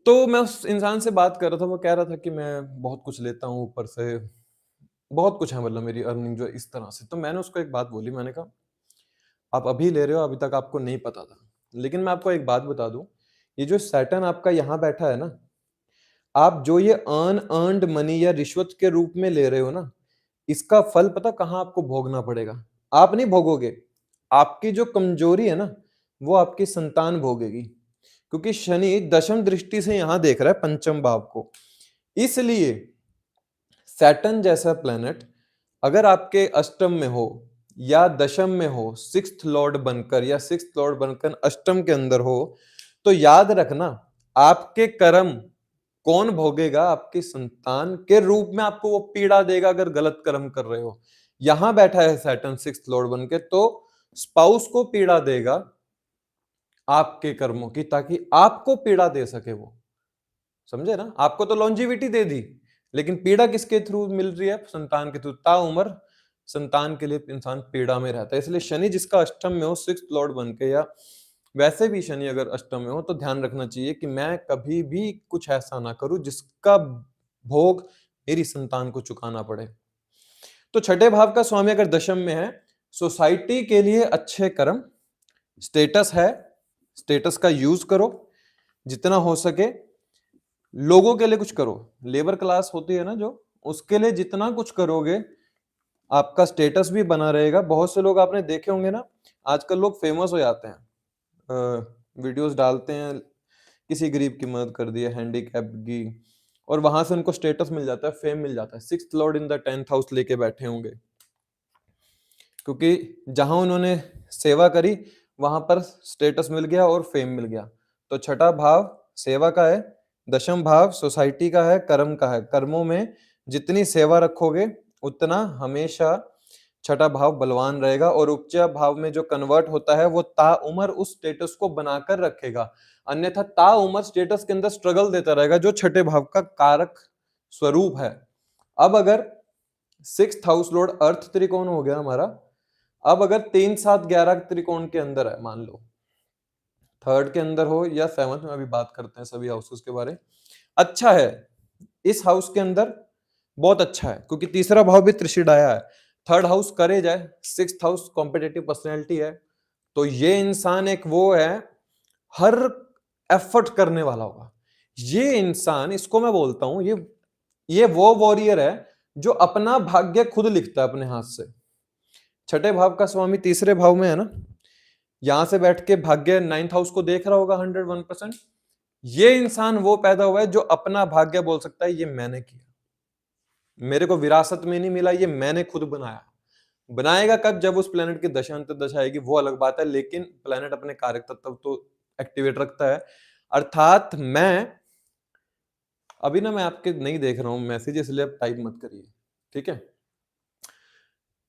तो मैं उस इंसान से बात कर रहा था, वो कह रहा था कि मैं बहुत कुछ लेता हूँ, ऊपर से बहुत कुछ है, मतलब मेरी अर्निंग जो इस तरह से। तो मैंने उसको एक बात बोली, मैंने कहा आप अभी ले रहे हो, अभी तक आपको नहीं पता था। लेकिन मैं आपको एक बात बता दूं, ये जो सैटर्न आपका यहाँ बैठा है ना, आप जो ये अर्नड मनी या रिश्वत के रूप में ले रहे हो ना, इसका फल पता कहाँ आपको भोगना पड़ेगा? आप नहीं भोगोगे, आपकी जो कमजोरी है ना वो आपकी संतान भोगेगी। क्योंकि शनि दशम दृष्टि से यहां देख रहा है पंचम भाव को। इसलिए सैटर्न जैसा प्लेनेट अगर आपके अष्टम में हो या दशम में हो, सिक्स्थ लॉर्ड बनकर या सिक्स्थ लॉर्ड बनकर अष्टम के अंदर हो, तो याद रखना आपके कर्म कौन भोगेगा? आपकी संतान के रूप में आपको वो पीड़ा देगा अगर गलत कर्म कर रहे हो। यहां बैठा है सैटर्न सिक्स्थ लॉर्ड बनके, तो स्पाउस को पीड़ा देगा आपके कर्मों की, ताकि आपको पीड़ा दे सके वो। समझे ना? आपको तो लॉन्जिविटी दे दी, लेकिन पीड़ा किसके थ्रू मिल रही है? संतान के थ्रू। ताउम्र संतान के लिए इंसान पीड़ा में रहता है। इसलिए शनि जिसका अष्टम में हो, सिक्स्थ लॉर्ड बन के, या वैसे भी शनि अगर अष्टम में हो, तो ध्यान रखना चाहिए कि मैं कभी भी कुछ ऐसा ना करूं जिसका भोग मेरी संतान को चुकाना पड़े। तो छठे भाव का स्वामी अगर दशम में है, सोसाइटी के लिए अच्छे कर्म, स्टेटस है, स्टेटस का यूज करो जितना हो सके, लोगों के लिए कुछ करो। लेबर क्लास होती है ना जो, उसके लिए जितना कुछ करोगे आपका स्टेटस भी बना रहेगा। बहुत से लोग आपने देखे होंगे ना, आजकल लोग फेमस हो जाते हैं, वीडियोस डालते हैं, किसी गरीब की मदद कर दी है, हैंडीकैप की, और वहां से उनको स्टेटस मिल जाता है, फेम मिल जाता है। Sixth Lord in the 10th house लेके बैठे होंगे, क्योंकि जहां उन्होंने सेवा करी वहां पर स्टेटस मिल गया और फेम मिल गया। तो छठा भाव सेवा का है, दशम भाव सोसाइटी का है, कर्म का है। कर्मों में जितनी सेवा रखोगे उतना हमेशा छठा भाव बलवान रहेगा, और उच्च भाव में जो कन्वर्ट होता है वो ताउम्र उस स्टेटस को बनाकर रखेगा। अन्यथा ताउम्र स्टेटस के अंदर स्ट्रगल देता रहेगा, जो छठे भाव का कारक स्वरूप है। अब अगर सिक्स्थ हाउस लॉर्ड अर्थ त्रिकोण हो गया हमारा, अब अगर 3 7 11 त्रिकोण के अंदर है, मान लो थर्ड के अंदर हो या सेवंथ में, अभी बात करते हैं सभी हाउसेस के बारे। अच्छा है, इस हाउस के अंदर बहुत अच्छा है, क्योंकि तीसरा भाव भी त्रिशिडाया है। थर्ड हाउस करे जाए, सिक्स्थ हाउस कॉम्पिटिटिव पर्सनैलिटी है, तो ये इंसान एक वो है, हर एफर्ट करने वाला होगा। ये इंसान, इसको मैं बोलता हूं, ये वो वॉरियर है जो अपना भाग्य खुद लिखता है अपने हाथ से। छठे भाव का स्वामी तीसरे भाव में है ना, यहां से बैठ के भाग्य 9th हाउस को देख रहा होगा 101%। ये इंसान वो पैदा हुआ है जो अपना भाग्य बोल सकता है ये मैंने किया, मेरे को विरासत में नहीं मिला, ये मैंने खुद बनाया। बनाएगा कब? जब उस प्लेनेट की दशा अंत दशा आएगी, वो अलग बात है, लेकिन प्लेनेट अपने कारक तत्व तो एक्टिवेट रखता है। अर्थात अभी ना मैं आपके नहीं देख रहा हूं मैसेज, इसलिए आप टाइप मत करिए, ठीक है?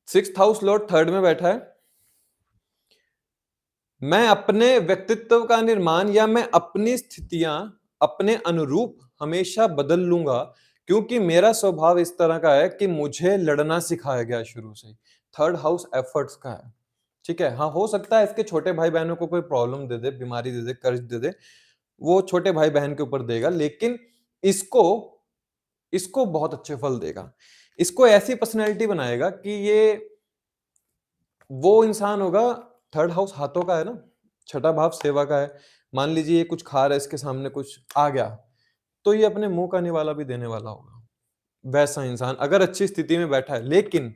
सिक्स्थ हाउस लॉर्ड थर्ड में बैठा है। मैं अपने व्यक्तित्व का निर्माण या मैं अपनी स्थितियां अपने अनुरूप हमेशा बदल लूंगा, क्योंकि मेरा स्वभाव इस तरह का है कि मुझे लड़ना सिखाया गया शुरू से। थर्ड हाउस एफर्ट्स का है, ठीक है, हाँ हो सकता है इसके छोटे भाई बहनों को कोई प्रॉब्लम दे दे, बीमारी दे दे, कर्ज दे दे, वो छोटे भाई बहन के ऊपर देगा, लेकिन इसको इसको बहुत अच्छे फल देगा। इसको ऐसी पर्सनैलिटी बनाएगा कि ये वो इंसान होगा। थर्ड हाउस हाथों का है ना, छठा भाव सेवा का है। मान लीजिए ये कुछ खा रहा है, इसके सामने कुछ आ गया, तो ये अपने मुंह का निवाला भी देने वाला होगा। वैसा इंसान अगर अच्छी स्थिति में बैठा है, लेकिन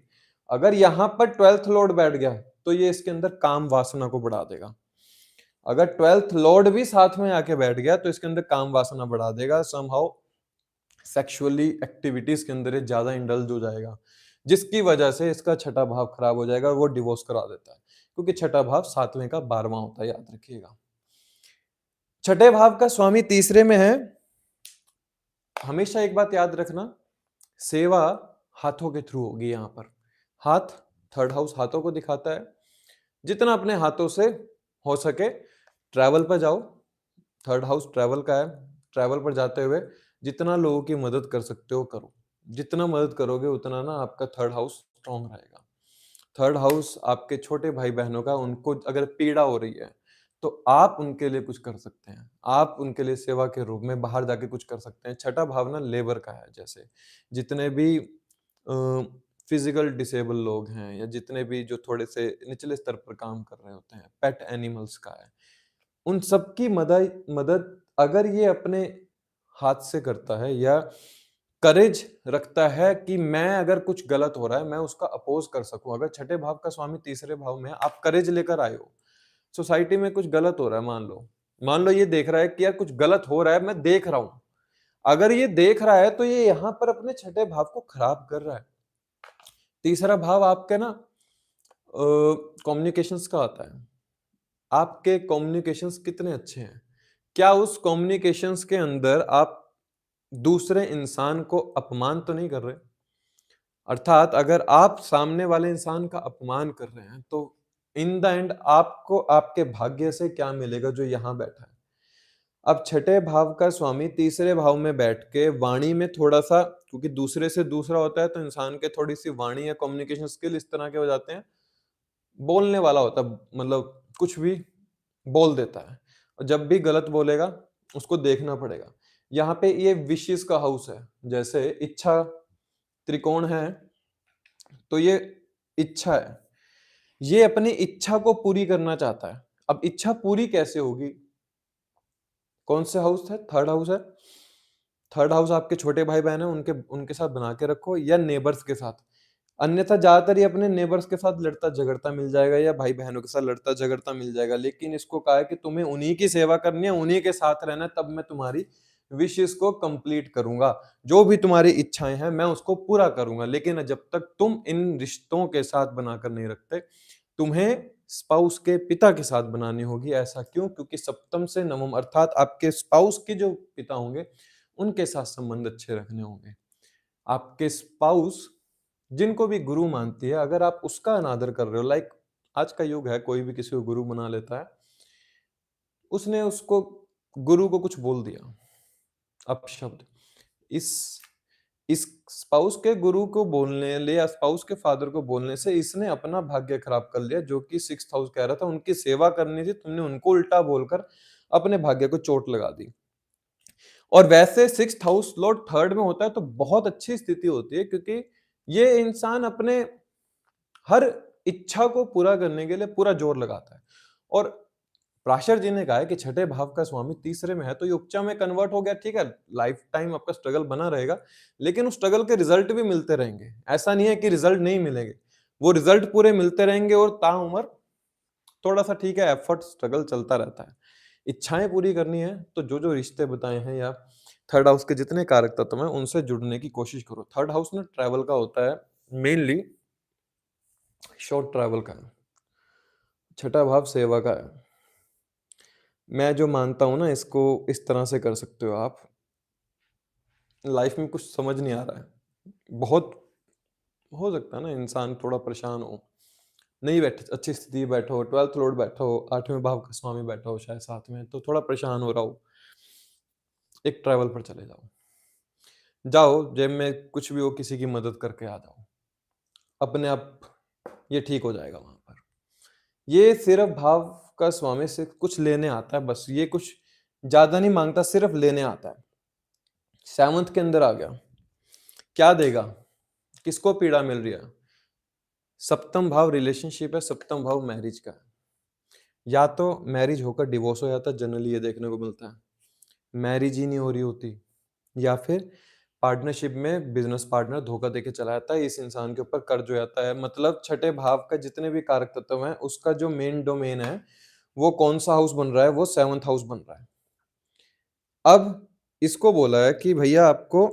अगर यहां पर 12th लॉर्ड बैठ गया तो ये इसके अंदर काम वासना को बढ़ा देगा। अगर 12th लॉर्ड भी साथ में आके बैठ गया तो इसके अंदर काम वासना बढ़ा देगा। समहाउ सेक्सुअली एक्टिविटीज के अंदर ये ज्यादा इंडल्ज हो जाएगा, जिसकी वजह से इसका छठा भाव खराब हो जाएगा और वो डिवोर्स करा देता है, क्योंकि छठा भाव सातवें का 12वां होता है, याद रखिएगा। छठे भाव का स्वामी तीसरे में है। हमेशा एक बात याद रखना, सेवा हाथों के थ्रू होगी। यहां पर हाथ, थर्ड हाउस हाथों को दिखाता है। जितना अपने हाथों से हो सके ट्रैवल पर जाओ। थर्ड हाउस ट्रैवल का है। ट्रैवल पर जाते हुए जितना लोगों की मदद कर सकते हो करो। जितना मदद करोगे उतना ना आपका थर्ड हाउस स्ट्रांग रहेगा। थर्ड हाउस आपके छोटे भाई बहनों का, उनको अगर पीड़ा हो रही है तो आप उनके लिए कुछ कर सकते हैं। आप उनके लिए सेवा के रूप में बाहर जाके कुछ कर सकते हैं। छठा भाव ना लेबर का है, जैसे जितने भी फिजिकल डिसेबल लोग हैं या जितने भी जो थोड़े से निचले स्तर पर काम कर रहे होते हैं, पेट एनिमल्स का है। उन सबकी मदद मदद अगर ये अपने हाथ से करता है या करेज रखता है कि मैं अगर कुछ गलत हो रहा है मैं उसका अपोज कर सकूं। अगर छठे भाव का स्वामी तीसरे भाव में है, आप करेज लेकर आए हो, सोसाइटी में कुछ गलत हो रहा है, मान लो ये देख रहा है कि यार कुछ गलत हो रहा है, मैं देख रहा हूं। अगर ये देख रहा है तो ये यहां पर अपने छठे भाव को खराब कर रहा है। तीसरा भाव आपके ना कम्युनिकेशंस का आता है। आपके कम्युनिकेशंस कितने अच्छे हैं, क्या उस कम्युनिकेशंस के अंदर आप दूसरे इंसान को अपमान तो नहीं कर रहे। अर्थात अगर आप सामने वाले इंसान का अपमान कर रहे हैं तो इन द एंड आपको आपके भाग्य से क्या मिलेगा जो यहां बैठा है। अब छठे भाव का स्वामी तीसरे भाव में बैठ के वाणी में थोड़ा सा, क्योंकि दूसरे से दूसरा होता है तो इंसान के थोड़ी सी वाणी या कम्युनिकेशन स्किल इस तरह के हो जाते हैं, बोलने वाला होता है, मतलब कुछ भी बोल देता है। और जब भी गलत बोलेगा उसको देखना पड़ेगा। यहाँ पे ये विशेष का हाउस है, जैसे इच्छा त्रिकोण है तो ये इच्छा है, ये अपनी इच्छा को पूरी करना चाहता है। अब इच्छा पूरी कैसे होगी, कौन से हाउस है, थर्ड हाउस है। थर्ड हाउस आपके छोटे भाई बहन है, उनके उनके साथ बना के रखो या नेबर्स के साथ। अन्यथा ज्यादातर ये अपने नेबर्स के साथ लड़ता झगड़ता मिल जाएगा या भाई बहनों के साथ लड़ता झगड़ता मिल जाएगा। लेकिन इसको कहा है कि तुम्हें उन्हीं की सेवा करनी है, उन्हीं के साथ रहना है, तब मैं तुम्हारी विशेष को कंप्लीट करूंगा। जो भी तुम्हारी इच्छाएं हैं मैं उसको पूरा करूंगा। लेकिन जब तक तुम इन रिश्तों के साथ बनाकर नहीं रखते, तुम्हें स्पाउस के पिता के साथ बनानी होगी। ऐसा क्यों, क्योंकि सप्तम से नवम अर्थात आपके स्पाउस के जो पिता होंगे उनके साथ संबंध अच्छे रखने होंगे। आपके स्पाउस जिनको भी गुरु मानती है, अगर आप उसका अनादर कर रहे हो, लाइक आज का युग है कोई भी किसी को गुरु बना लेता है, उसने उसको गुरु को कुछ बोल दिया अपशब्द, इस इस स्पाउस के गुरु को बोलने ले या स्पाउस के फादर को बोलने से इसने अपना भाग्य खराब कर लिया। जो कि सिक्स्थ हाउस कह रहा था उनकी सेवा करनी थी, तुमने उनको उल्टा बोलकर अपने भाग्य को चोट लगा दी। और वैसे सिक्स्थ हाउस लॉर्ड थर्ड में होता है तो बहुत अच्छी स्थिति होती है, क्योंकि ये इंसान अपने हर इच्छा को पूरा करने के लिए पूरा जोर लगाता है। और पराशर जी ने कहा है कि छठे भाव का स्वामी तीसरे में है तो ये उपचा में कन्वर्ट हो गया, ठीक है, लाइफ टाइम आपका स्ट्रगल बना रहेगा, लेकिन उस स्ट्रगल के रिजल्ट भी मिलते रहेंगे। ऐसा नहीं है कि रिजल्ट नहीं मिलेंगे, वो रिजल्ट पूरे मिलते रहेंगे। और ताउम्र थोड़ा सा ठीक है, एफर्ट स्ट्रगल चलता रहता है। इच्छाएं पूरी करनी है तो जो जो रिश्ते बताए हैं या थर्ड हाउस के जितने कारक तत्व हैं उनसे जुड़ने की कोशिश करो। थर्ड हाउस ना ट्रैवल का होता है, मेनली शॉर्ट ट्रैवल का है। छठा भाव सेवा का है। मैं जो मानता हूँ ना, इसको इस तरह से कर सकते हो आप। लाइफ में कुछ समझ नहीं आ रहा है, बहुत हो सकता है ना इंसान थोड़ा परेशान हो, नहीं बैठे अच्छी स्थिति में बैठो, 12th लॉर्ड बैठा हो, 8वें भाव का स्वामी बैठा हो शायद साथ में, तो थोड़ा परेशान हो रहा हो, एक ट्रैवल पर चले जाओ। जाओ जेब में कुछ भी हो, किसी की मदद करके आ जाओ, अपने आप ये ठीक हो जाएगा वहां पर। ये सिर्फ भाव का स्वामी से कुछ लेने आता है, बस ये कुछ ज्यादा नहीं मांगता, सिर्फ लेने आता है। 7th के अंदर आ गया, क्या देगा, किसको पीड़ा मिल रही है? सप्तम भाव रिलेशनशिप है, सप्तम भाव मैरिज का है। या तो मैरिज होकर डिवोर्स हो जाता है, जनरली ये देखने को मिलता है, मैरिज ही नहीं हो रही होती, या फिर पार्टनरशिप में बिजनेस पार्टनर धोखा देके चला जाता है, इस इंसान के ऊपर कर्ज हो जाता है। मतलब छठे भाव का जितने भी कारक तत्व हैं, उसका जो मेन डोमेन है वो कौन सा हाउस बन रहा है, वो 7th हाउस बन रहा है। अब इसको बोला है कि भैया आपको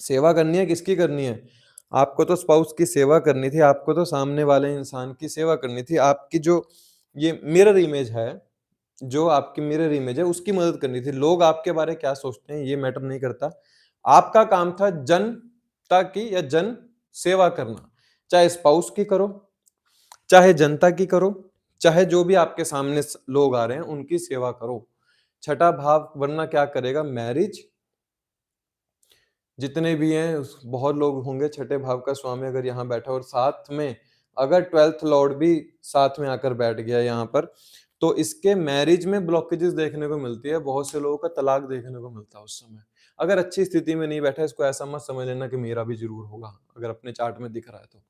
सेवा करनी है, किसकी करनी है? आपको तो स्पाउस की सेवा करनी थी, आपको तो सामने वाले इंसान की सेवा करनी थी, आपकी जो ये मिरर इमेज है, जो आपकी मिरर इमेज है उसकी मदद करनी थी। लोग आपके बारे में क्या सोचते हैं ये मैटर नहीं करता, आपका काम था जनता की या जन सेवा करना, चाहे स्पाउस की करो, चाहे जनता की करो, चाहे जो भी आपके सामने लोग आ रहे हैं उनकी सेवा करो। छठा भाव वरना क्या करेगा, मैरिज, जितने भी हैं बहुत लोग होंगे, छठे भाव का स्वामी अगर यहाँ बैठा और साथ में अगर 12th लॉर्ड भी साथ में आकर बैठ गया यहाँ पर, तो इसके मैरिज में ब्लॉकेजेस देखने को मिलती है, बहुत से लोगों का तलाक देखने को मिलता है उस समय। अगर अच्छी स्थिति में नहीं बैठा, इसको ऐसा मत समझ लेना कि मेरा भी जरूर होगा, अगर अपने चार्ट में दिख रहा है तो।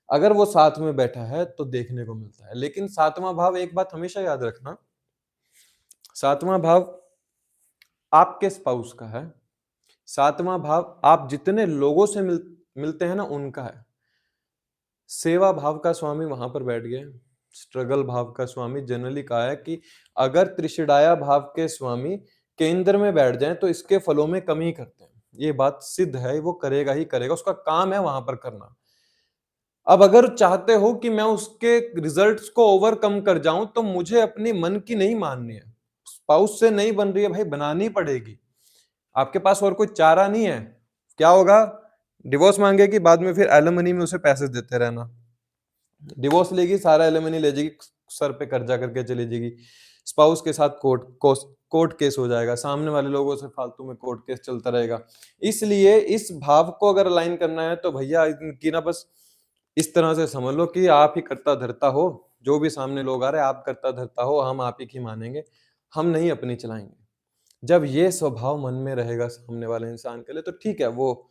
अगर वो साथ में बैठा है तो देखने को मिलता है। लेकिन 7वां भाव, एक बात हमेशा याद रखना, 7वां भाव आपके स्पाउस का है, 7वां भाव आप जितने लोगों से मिलते हैं ना उनका है। सेवा भाव का स्वामी वहां पर बैठ गए, स्ट्रगल भाव का स्वामी जनरली कहा है कि अगर त्रिशिडाया भाव के स्वामी केंद्र में बैठ जाएं तो इसके फलों में कमी करते हैं, ये बात सिद्ध है, वो करेगा ही करेगा, उसका काम है वहां पर करना। अब अगर चाहते हो कि मैं उसके रिजल्ट्स को ओवरकम कर जाऊं तो मुझे अपनी मन की नहीं माननी है, स्पाउस से नहीं बन रही है भाई, बनानी पड़ेगी, आपके पास और कोई चारा नहीं है। क्या होगा, डिवोर्स मांगेगी, बाद में फिर एलिमनी में उसे पैसे देते रहना, डिवोर्स लेगी, सारा एलिमनी ले जाएगी, सर पे कर्जा करके चली जाएगी, स्पाउस के साथ कोर्ट केस हो जाएगा, सामने वाले लोगों से फालतू में कोर्ट केस चलता रहेगा। इसलिए इस भाव को अगर अलाइन करना है तो भैया इनकी ना बस इस तरह से समझ लो कि आप ही करता धरता हो, जो भी सामने लोग आ रहे हैं आप करता धरता हो, हम आप ही की मानेंगे, हम नहीं अपनी चलाएंगे। जब ये स्वभाव मन में रहेगा सामने वाले इंसान के लिए तो ठीक है, वो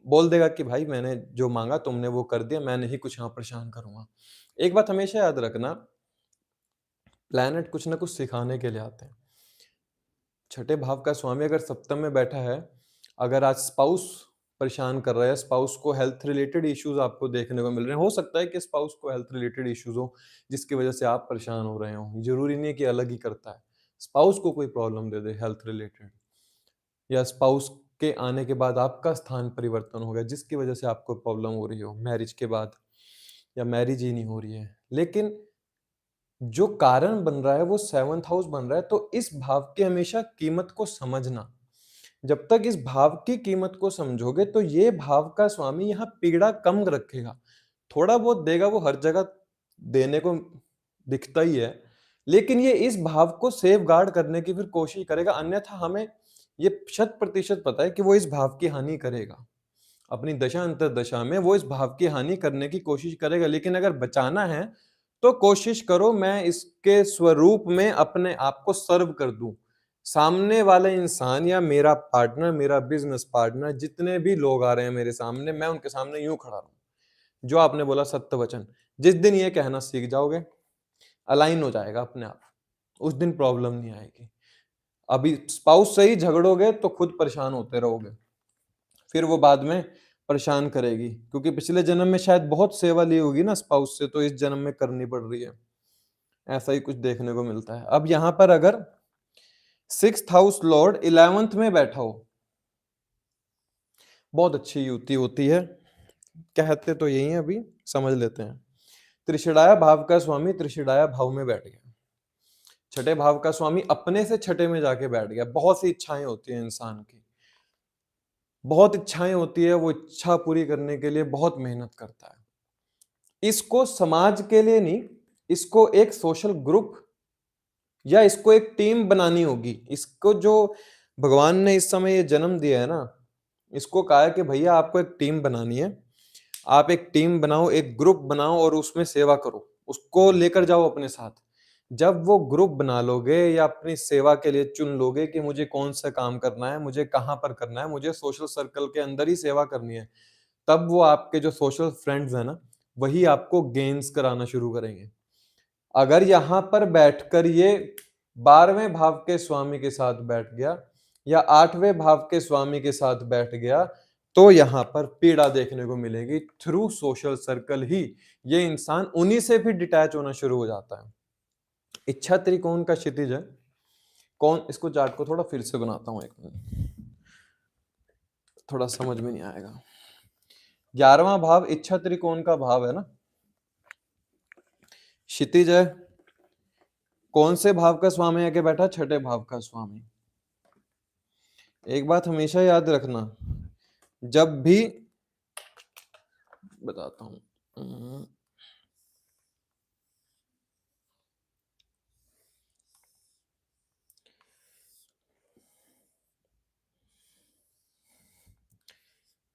बोल देगा कि भाई मैंने जो मांगा तुमने वो कर दिया, मैं नहीं कुछ यहाँ परेशान करूंगा। एक बात हमेशा याद रखना, प्लैनेट कुछ ना कुछ सिखाने के लिए आते हैं। छठे भाव का स्वामी अगर सप्तम में बैठा है, अगर आज स्पाउस परेशान कर रहा है, स्पाउस को हेल्थ रिलेटेड इश्यूज आपको देखने को मिल रहे हैं, हो सकता है कि स्पाउस को हेल्थ रिलेटेड इश्यूज हो जिसकी वजह से आप परेशान हो रहे हो, जरूरी नहीं है कि अलग ही करता है, स्पाउस को कोई प्रॉब्लम दे दे हेल्थ रिलेटेड, या स्पाउस के आने के बाद आपका स्थान परिवर्तन हो गया जिसकी वजह से आपको प्रॉब्लम हो रही हो मैरिज के बाद, या मैरिज ही नहीं हो रही है, लेकिन जो कारण बन रहा है वो 7th हाउस बन रहा है, तो इस भाव की हमेशा कीमत को समझना। जब तक इस भाव की कीमत को समझोगे तो ये भाव का स्वामी यहाँ पीड़ा कम रखेगा, थोड़ा बहुत देगा, वो हर जगह देने को दिखता ही है, लेकिन ये इस भाव को सेफ गार्ड करने की फिर कोशिश करेगा, अन्यथा हमें ये 100% पता है कि वो इस भाव की हानि करेगा, अपनी दशा अंतर दशा में वो इस भाव की हानि करने की कोशिश करेगा। लेकिन अगर बचाना है तो कोशिश करो मैं इसके स्वरूप में अपने आप को सर्व कर दूं, सामने वाले इंसान या मेरा पार्टनर, मेरा बिजनेस पार्टनर, जितने भी लोग आ रहे हैं मेरे सामने, मैं उनके सामने यूं खड़ा रहूं, जो आपने बोला सत्य वचन, जिस दिन ये कहना सीख जाओगे अलाइन हो जाएगा अपने आप, उस दिन प्रॉब्लम नहीं आएगी। अभी स्पाउस से ही झगड़ोगे तो खुद परेशान होते रहोगे, फिर वो बाद में परेशान करेगी, क्योंकि पिछले जन्म में शायद बहुत सेवा ली होगी ना स्पाउस से, तो इस जन्म में करनी पड़ रही है, ऐसा ही कुछ देखने को मिलता है। अब यहाँ पर अगर 6th हाउस लॉर्ड 11th में बैठा हो, बहुत अच्छी युति होती है, कहते तो यही है, अभी समझ लेते हैं। त्रिशिडाया भाव का स्वामी त्रिशिडाया भाव में बैठ गया, छठे भाव का स्वामी अपने से छठे में जाके बैठ गया। बहुत सी इच्छाएं होती हैं इंसान की, बहुत इच्छाएं होती है, वो इच्छा पूरी करने के लिए बहुत मेहनत करता है। इसको समाज के लिए नहीं, इसको एक सोशल ग्रुप या इसको एक टीम बनानी होगी। इसको जो भगवान ने इस समय ये जन्म दिया है ना, इसको कहा है कि भैया आपको एक टीम बनानी है, आप एक टीम बनाओ, एक ग्रुप बनाओ और उसमें सेवा करो। उसको लेकर जाओ अपने साथ। जब वो ग्रुप बना लोगे या अपनी सेवा के लिए चुन लोगे कि मुझे कौन सा काम करना है, मुझे कहाँ पर करना है, मुझे सोशल सर्कल के अंदर ही सेवा करनी है, तब वो आपके जो सोशल फ्रेंड्स हैं ना, वही आपको गेन्स कराना शुरू करेंगे। अगर यहाँ पर बैठकर ये 12वें भाव के स्वामी के साथ बैठ गया या 8वें भाव के स्वामी के साथ बैठ गया, तो यहाँ पर पीड़ा देखने को मिलेगी। थ्रू सोशल सर्कल ही ये इंसान उन्हीं से भी डिटैच होना शुरू हो जाता है। इच्छा त्रिकोण का क्षितिज है कौन, इसको चार्ट को थोड़ा फिर से बनाता हूं, एक मिनट, थोड़ा समझ में नहीं आएगा। 11वां भाव इच्छा त्रिकोण का भाव है ना, क्षितिज है, कौन से भाव का स्वामी आके बैठा, छठे भाव का स्वामी। एक बात हमेशा याद रखना, जब भी बताता हूं,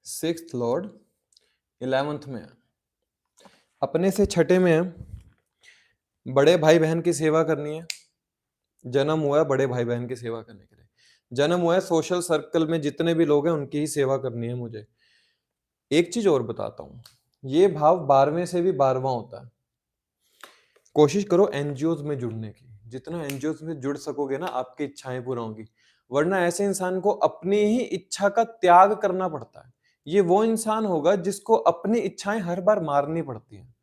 सिक्स्थ लॉर्ड 11th में है, अपने से छठे में है, बड़े भाई बहन की सेवा करनी है, जन्म हुआ है बड़े भाई बहन की सेवा करने के लिए, जन्म हुआ है सोशल सर्कल में जितने भी लोग हैं उनकी ही सेवा करनी है मुझे। एक चीज और बताता हूं, ये भाव 12वें से भी 12वां होता है। कोशिश करो एनजीओज में जुड़ने की, जितना एनजीओज में जुड़ सकोगे ना आपकी इच्छाएं पूरा होंगी, वरना ऐसे इंसान को अपनी ही इच्छा का त्याग करना पड़ता है। ये वो इंसान होगा जिसको अपनी इच्छाएं हर बार मारनी पड़ती हैं,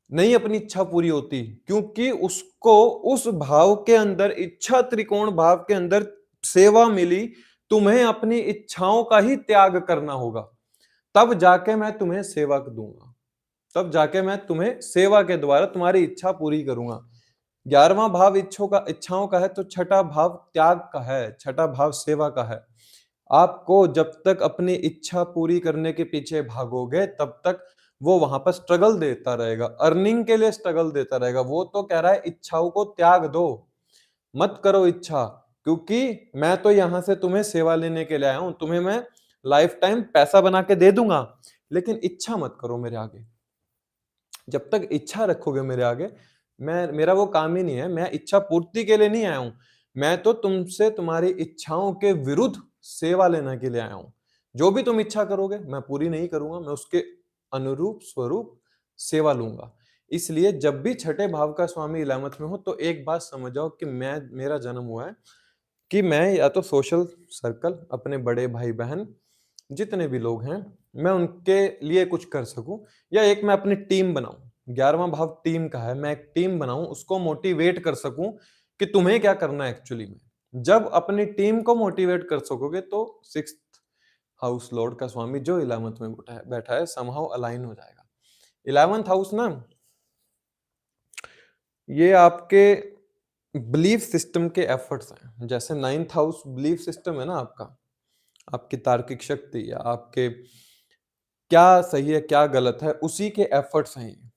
नहीं अपनी इच्छा पूरी होती, क्योंकि उसको उस भाव के अंदर, इच्छा त्रिकोण भाव के अंदर सेवा मिली। तुम्हें अपनी इच्छाओं का ही त्याग करना होगा, तब जाके मैं तुम्हें सेवा दूंगा, तब जाके मैं तुम्हें सेवा के द्वारा तुम्हारी इच्छा पूरी करूंगा। 11वां भाव इच्छाओं का है, तो छठा भाव त्याग का है, छठा भाव सेवा का है। आपको जब तक अपनी इच्छा पूरी करने के पीछे भागोगे तब तक वो वहां पर स्ट्रगल देता रहेगा, अर्निंग के लिए स्ट्रगल देता रहेगा। वो तो कह रहा है इच्छाओं को त्याग दो, मत करो इच्छा, क्योंकि मैं तो यहां से तुम्हें सेवा लेने के लिए आया हूं, तुम्हें मैं लाइफ टाइम पैसा बना के दे दूंगा, लेकिन इच्छा मत करो मेरे आगे। जब तक इच्छा रखोगे मेरे आगे, मेरा वो काम ही नहीं है, मैं इच्छा पूर्ति के लिए नहीं आया हूं, मैं तो तुमसे तुम्हारी इच्छाओं के विरुद्ध सेवा लेने के लिए आया हूं। जो भी तुम इच्छा करोगे मैं पूरी नहीं करूंगा, मैं उसके अनुरूप स्वरूप सेवा लूंगा। इसलिए जब भी छठे भाव का स्वामी 11th में हो, तो एक बात समझ जाओ कि मेरा जन्म हुआ है कि मैं या तो सोशल सर्कल, अपने बड़े भाई बहन जितने भी लोग हैं, मैं उनके लिए कुछ कर सकूं, या एक मैं अपनी टीम बनाऊं। 11वां भाव टीम का है, मैं एक टीम बनाऊं, उसको मोटिवेट कर सकूं कि तुम्हें क्या करना है एक्चुअली में। जब अपनी टीम को मोटिवेट कर सकोगे तो सिक्स्थ हाउस लॉर्ड का स्वामी जो 11th में बैठा है समहाउ अलाइन हो जाएगा। 11th हाउस ना, ये आपके बिलीफ सिस्टम के एफर्ट्स हैं। जैसे 9th हाउस बिलीफ सिस्टम है ना आपका, आपकी तार्किक शक्ति या आपके क्या सही है क्या गलत है, उसी के एफर्ट्स हैं ये।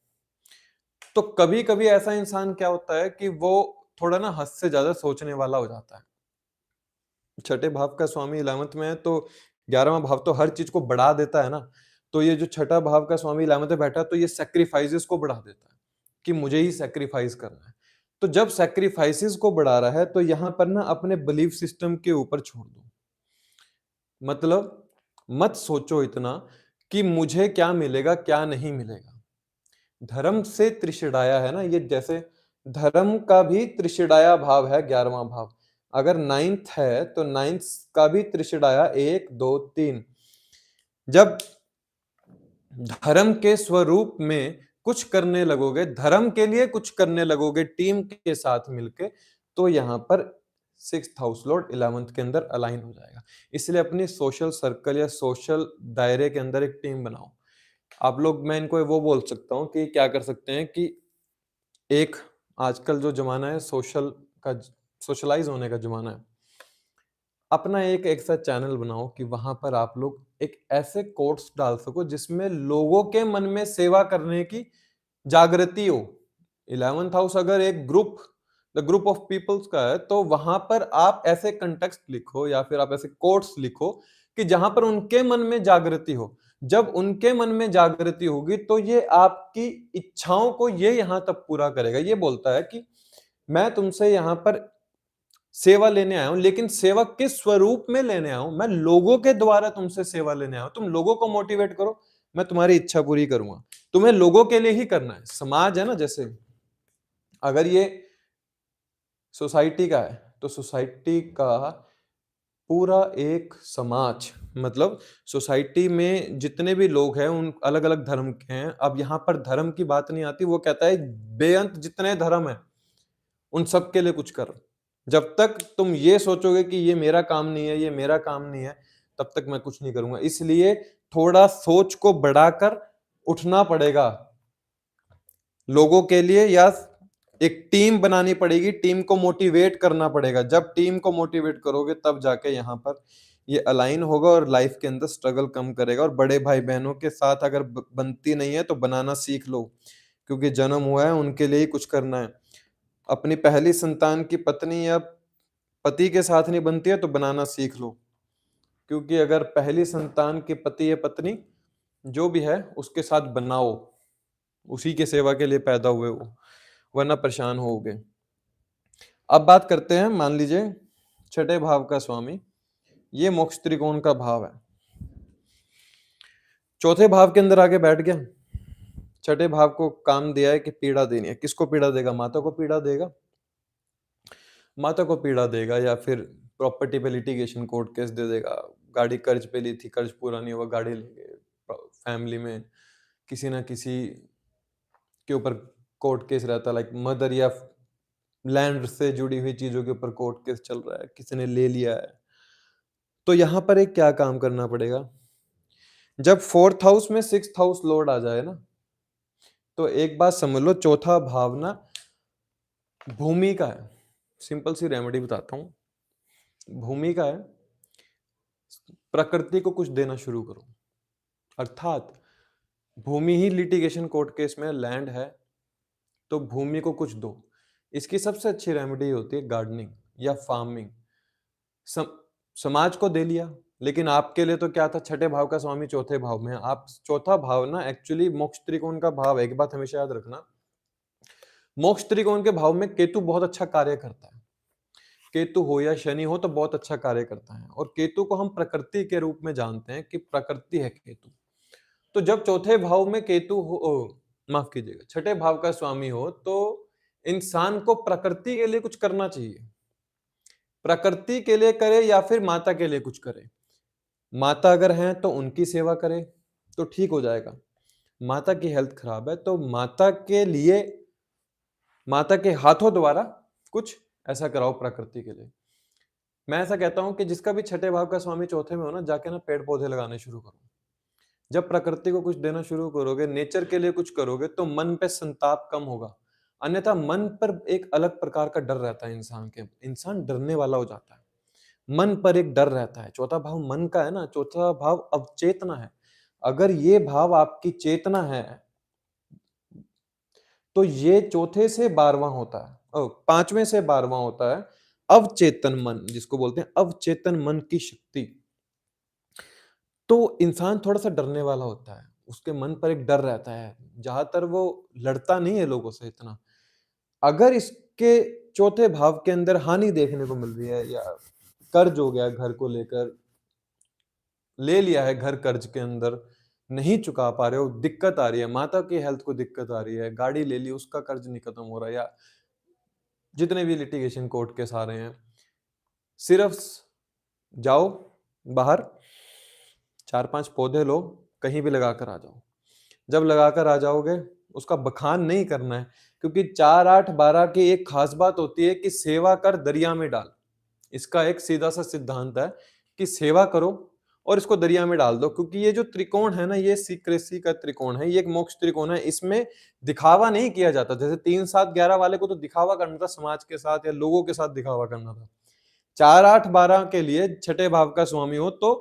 तो कभी कभी ऐसा इंसान क्या होता है कि वो थोड़ा ना हद से ज्यादा सोचने वाला हो जाता है। छठे भाव का स्वामी 11th में है, तो 11वां भाव तो हर चीज को बढ़ा देता है ना। तो ये जो छठा भाव का स्वामी 11th में बैठा, तो ये सेक्रीफाइसेस को बढ़ा देता है कि मुझे ही सेक्रीफाइस करना है। तो जब सेक्रीफाइसेस को बढ़ा रहा है, तो यहां पर ना अपने बिलीफ सिस्टम के ऊपर छोड़ दो। मतलब मत सोचो इतना कि मुझे क्या मिलेगा क्या नहीं मिलेगा। धर्म से त्रिषिड़ाया है ना ये, जैसे धर्म का भी त्रिषिड़ाया भाव है 11वां भाव। अगर 9th है तो 9th का भी त्रिषिड़ाया 1 2 3। जब धर्म के स्वरूप में कुछ करने लगोगे, धर्म के लिए कुछ करने लगोगे टीम के साथ मिलके, तो यहां पर सिक्स्थ हाउस लॉर्ड 11th के अंदर अलाइन हो जाएगा। इसलिए अपनी सोशल सर्कल या सोशल दायरे के अंदर एक टीम बनाओ। आप लोग, मैं इनको वो बोल सकता हूँ कि क्या कर सकते हैं कि एक आजकल जो जमाना है सोशल का, सोशलाइज होने का जमाना है, अपना एक ऐसा चैनल बनाओ कि वहां पर आप लोग एक ऐसे कोट्स डाल सको जिसमें लोगों के मन में सेवा करने की जागृति हो। 11th हाउस अगर एक group, the group of peoples का है, तो वहां पर आप ऐसे कंटेक्स्ट लिखो या फिर आप ऐसे कोट्स लिखो कि जहां पर उनके मन में जागृति हो। जब उनके मन में जागृति होगी तो ये आपकी इच्छाओं को ये यहां तक पूरा करेगा। ये बोलता है कि मैं तुमसे यहां पर सेवा लेने आया हूं, लेकिन सेवा किस स्वरूप में लेने आया हूं? मैं लोगों के द्वारा तुमसे सेवा लेने आया हूं। तुम लोगों को मोटिवेट करो, मैं तुम्हारी इच्छा पूरी करूंगा। तुम्हें लोगों के लिए ही करना है। समाज है ना, जैसे अगर ये सोसाइटी का है तो सोसाइटी का पूरा एक समाज, मतलब सोसाइटी में जितने भी लोग हैं उन अलग अलग धर्म के हैं। अब यहां पर धर्म की बात नहीं आती, वो कहता है बेअंत जितने धर्म है उन सब के लिए कुछ कर। जब तक तुम ये सोचोगे कि ये मेरा काम नहीं है, ये मेरा काम नहीं है, तब तक मैं कुछ नहीं करूंगा। इसलिए थोड़ा सोच को बढ़ाकर उठना पड़ेगा लोगों के लिए, या एक टीम बनानी पड़ेगी, टीम को मोटिवेट करना पड़ेगा। जब टीम को मोटिवेट करोगे तब जाके यहाँ पर ये अलाइन होगा और लाइफ के अंदर स्ट्रगल कम करेगा। और बड़े भाई बहनों के साथ अगर बनती नहीं है तो बनाना सीख लो, क्योंकि जन्म हुआ है उनके लिए ही कुछ करना है। अपनी पहली संतान की पत्नी या पति के साथ नहीं बनती है तो बनाना सीख लो, क्योंकि अगर पहली संतान के पति या पत्नी जो भी है उसके साथ बनाओ, उसी के सेवा के लिए पैदा हुए हो, वरना परेशान होगे। अब बात करते हैं, मान लीजिए छठे भाव का स्वामी, ये मोक्ष त्रिकोण का भाव है, चौथे भाव के अंदर आके बैठ गया। छठे भाव को काम दिया है कि पीड़ा देनी है। किसको पीड़ा देगा? माता को पीड़ा देगा। माता को पीड़ा देगा, या फिर प्रॉपर्टी पे लिटिगेशन कोर्ट केस दे देगा। गाड़ी कर्ज पे ली थी, कर्ज पूरा नहीं हुआ, गाड़ी ले गए। फैमिली में किसी ना किसी के ऊपर कोर्ट केस रहता है, लाइक मदर या लैंड से जुड़ी हुई चीजों के ऊपर कोर्ट केस चल रहा है, किसी ने ले लिया है। तो यहां पर एक क्या काम करना पड़ेगा, जब फोर्थ हाउस में सिक्स्थ हाउस लॉर्ड आ जाए ना, तो एक बात समझ लो, चौथा भाव ना भूमि का है। सिंपल सी रेमेडी बताता हूं। भूमि का है, प्रकृति को कुछ देना शुरू करो। अर्थात भूमि ही लिटिगेशन कोर्ट केस में लैंड है, तो भूमि को कुछ दो। इसकी सबसे अच्छी रेमेडी होती है गार्डनिंग या फार्मिंग। समाज को दे लिया, लेकिन आपके लिए तो क्या था, छठे भाव का स्वामी चौथे भाव में है। आप चौथा भाव ना एक्चुअली मोक्ष त्रिकोण का भाव है। एक बात हमेशा याद रखना, मोक्ष त्रिकोण के भाव में केतु बहुत अच्छा कार्य करता है। केतु हो या शनि हो तो बहुत अच्छा कार्य करता है। और केतु को हम प्रकृति के रूप में जानते हैं कि प्रकृति है केतु। तो जब चौथे भाव में केतु हो, माफ कीजिएगा, छठे भाव का स्वामी हो, तो इंसान को प्रकृति के लिए कुछ करना चाहिए। प्रकृति के लिए करे या फिर माता के लिए कुछ करे। माता अगर है तो उनकी सेवा करे तो ठीक हो जाएगा। माता की हेल्थ खराब है तो माता के लिए, माता के हाथों द्वारा कुछ ऐसा कराओ प्रकृति के लिए। मैं ऐसा कहता हूं कि जिसका भी छठे भाव का स्वामी चौथे में हो ना, जाके ना पेड़ पौधे लगाने शुरू करो। जब प्रकृति को कुछ देना शुरू करोगे, नेचर के लिए कुछ करोगे, तो मन पे संताप कम होगा। अन्यथा मन पर एक अलग प्रकार का डर रहता है इंसान के, इंसान डरने वाला हो जाता है। मन पर एक डर रहता है। चौथा भाव मन का है ना, चौथा भाव अवचेतना है। अगर ये भाव आपकी चेतना है तो ये चौथे से 12वां होता है, पांचवें से 12वां होता है अवचेतन मन, जिसको बोलते हैं अवचेतन मन की शक्ति। तो इंसान थोड़ा सा डरने वाला होता है, उसके मन पर एक डर रहता है, ज्यादातर वो लड़ता नहीं है लोगों से इतना। अगर इसके चौथे भाव के अंदर हानि देखने को मिल रही है, या कर्ज हो गया, घर को लेकर ले लिया है, घर कर्ज के अंदर नहीं चुका पा रहे हो, दिक्कत आ रही है, माता की हेल्थ को दिक्कत आ रही है, गाड़ी ले ली उसका कर्ज नहीं खत्म हो रहा, या जितने भी लिटिगेशन कोर्ट केस आ रहे हैं, सिर्फ जाओ बाहर, 4-5 पौधे लो, कहीं भी लगाकर आ जाओ। जब लगाकर आ जाओगे, उसका बखान नहीं करना है, क्योंकि 4-8-12 की एक खास बात होती है कि सेवा कर दरिया में डाल। इसका एक सीधा सा सिद्धांत है कि सेवा करो और इसको दरिया में डाल दो, क्योंकि ये जो त्रिकोण है ना, ये सीक्रेसी का त्रिकोण है, ये एक मोक्ष त्रिकोण है। इसमें दिखावा नहीं किया जाता। जैसे 3-7-11 वाले को तो दिखावा करना था, समाज के साथ या लोगों के साथ दिखावा करना था। 4-8-12 के लिए छठे भाव का स्वामी हो तो